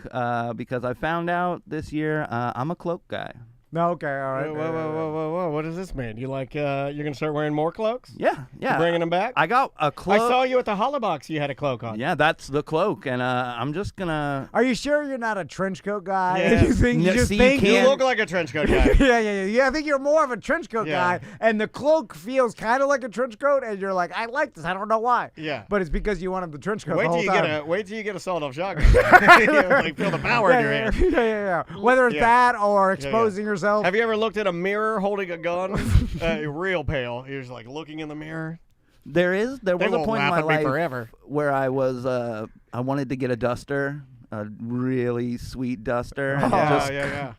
because I found out this year I'm a cloak guy. No, okay, all right. Whoa. What does this mean? You like, you're going to start wearing more cloaks? Yeah. You bringing them back? I got a cloak. I saw you at the Holobox. You had a cloak on. Yeah, that's the cloak, and I'm just going to... Are you sure you're not a trench coat guy? Yeah. You look like a trench coat guy. Yeah. I think you're more of a trench coat guy, and the cloak feels kind of like a trench coat, and you're like, I like this. I don't know why. Yeah. But it's because you wanted the trench coat Wait the whole till time. you get a sawed-off shotgun. Like, feel the power in your hand. Yeah. Whether it's that or exposing yourself. Have you ever looked at a mirror holding a gun? Real pale. You're just like looking in the mirror. There was a point in my life forever. where I was I wanted to get a duster, a really sweet duster. Yeah.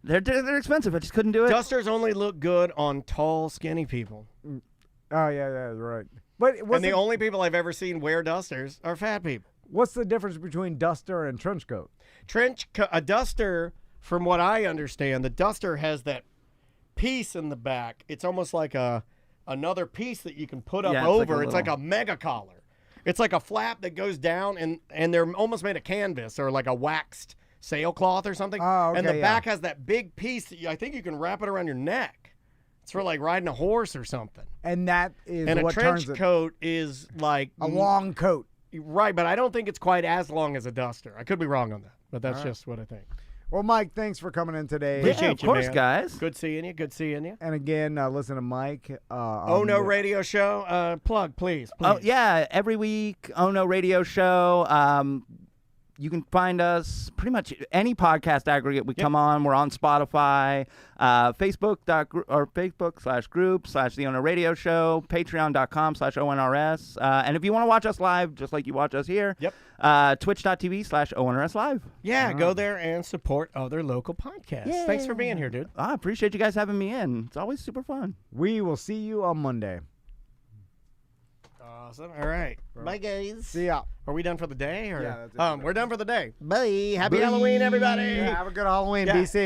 They're expensive. I just couldn't do it. Dusters only look good on tall, skinny people. Oh yeah, right. But the only people I've ever seen wear dusters are fat people. What's the difference between duster and trench coat? A duster, from what I understand, the duster has that piece in the back. It's almost like another piece that you can put up over. It's like a mega collar. It's like a flap that goes down, and they're almost made of canvas or like a waxed sailcloth or something. Oh, okay, and the back has that big piece that I think you can wrap it around your neck. It's for like riding a horse or something. And that is And a what trench turns it coat is like a long coat. Right, but I don't think it's quite as long as a duster. I could be wrong on that, but that's All right. just what I think. Well, Mike, thanks for coming in today. Appreciate you, man. guys. Good seeing you. Good seeing you. And again, listen to Mike. Oh No Radio Show. Plug, please. Oh, yeah. Every week, Oh No Radio Show. You can find us pretty much any podcast aggregate we come on. We're on Spotify, Facebook.com/group/The Owner Radio Show, Patreon.com/ONRS. And if you want to watch us live, just like you watch us here, Twitch.tv/ONRS Live. Yeah, go there and support other local podcasts. Thanks for being here, dude. I appreciate you guys having me in. It's always super fun. We will see you on Monday. Awesome. All right. Bye, guys. See ya. Are we done for the day? Or? Yeah, that's it. We're done for the day. Bye. Happy Halloween, everybody. Yeah, have a good Halloween. Yeah. Be safe.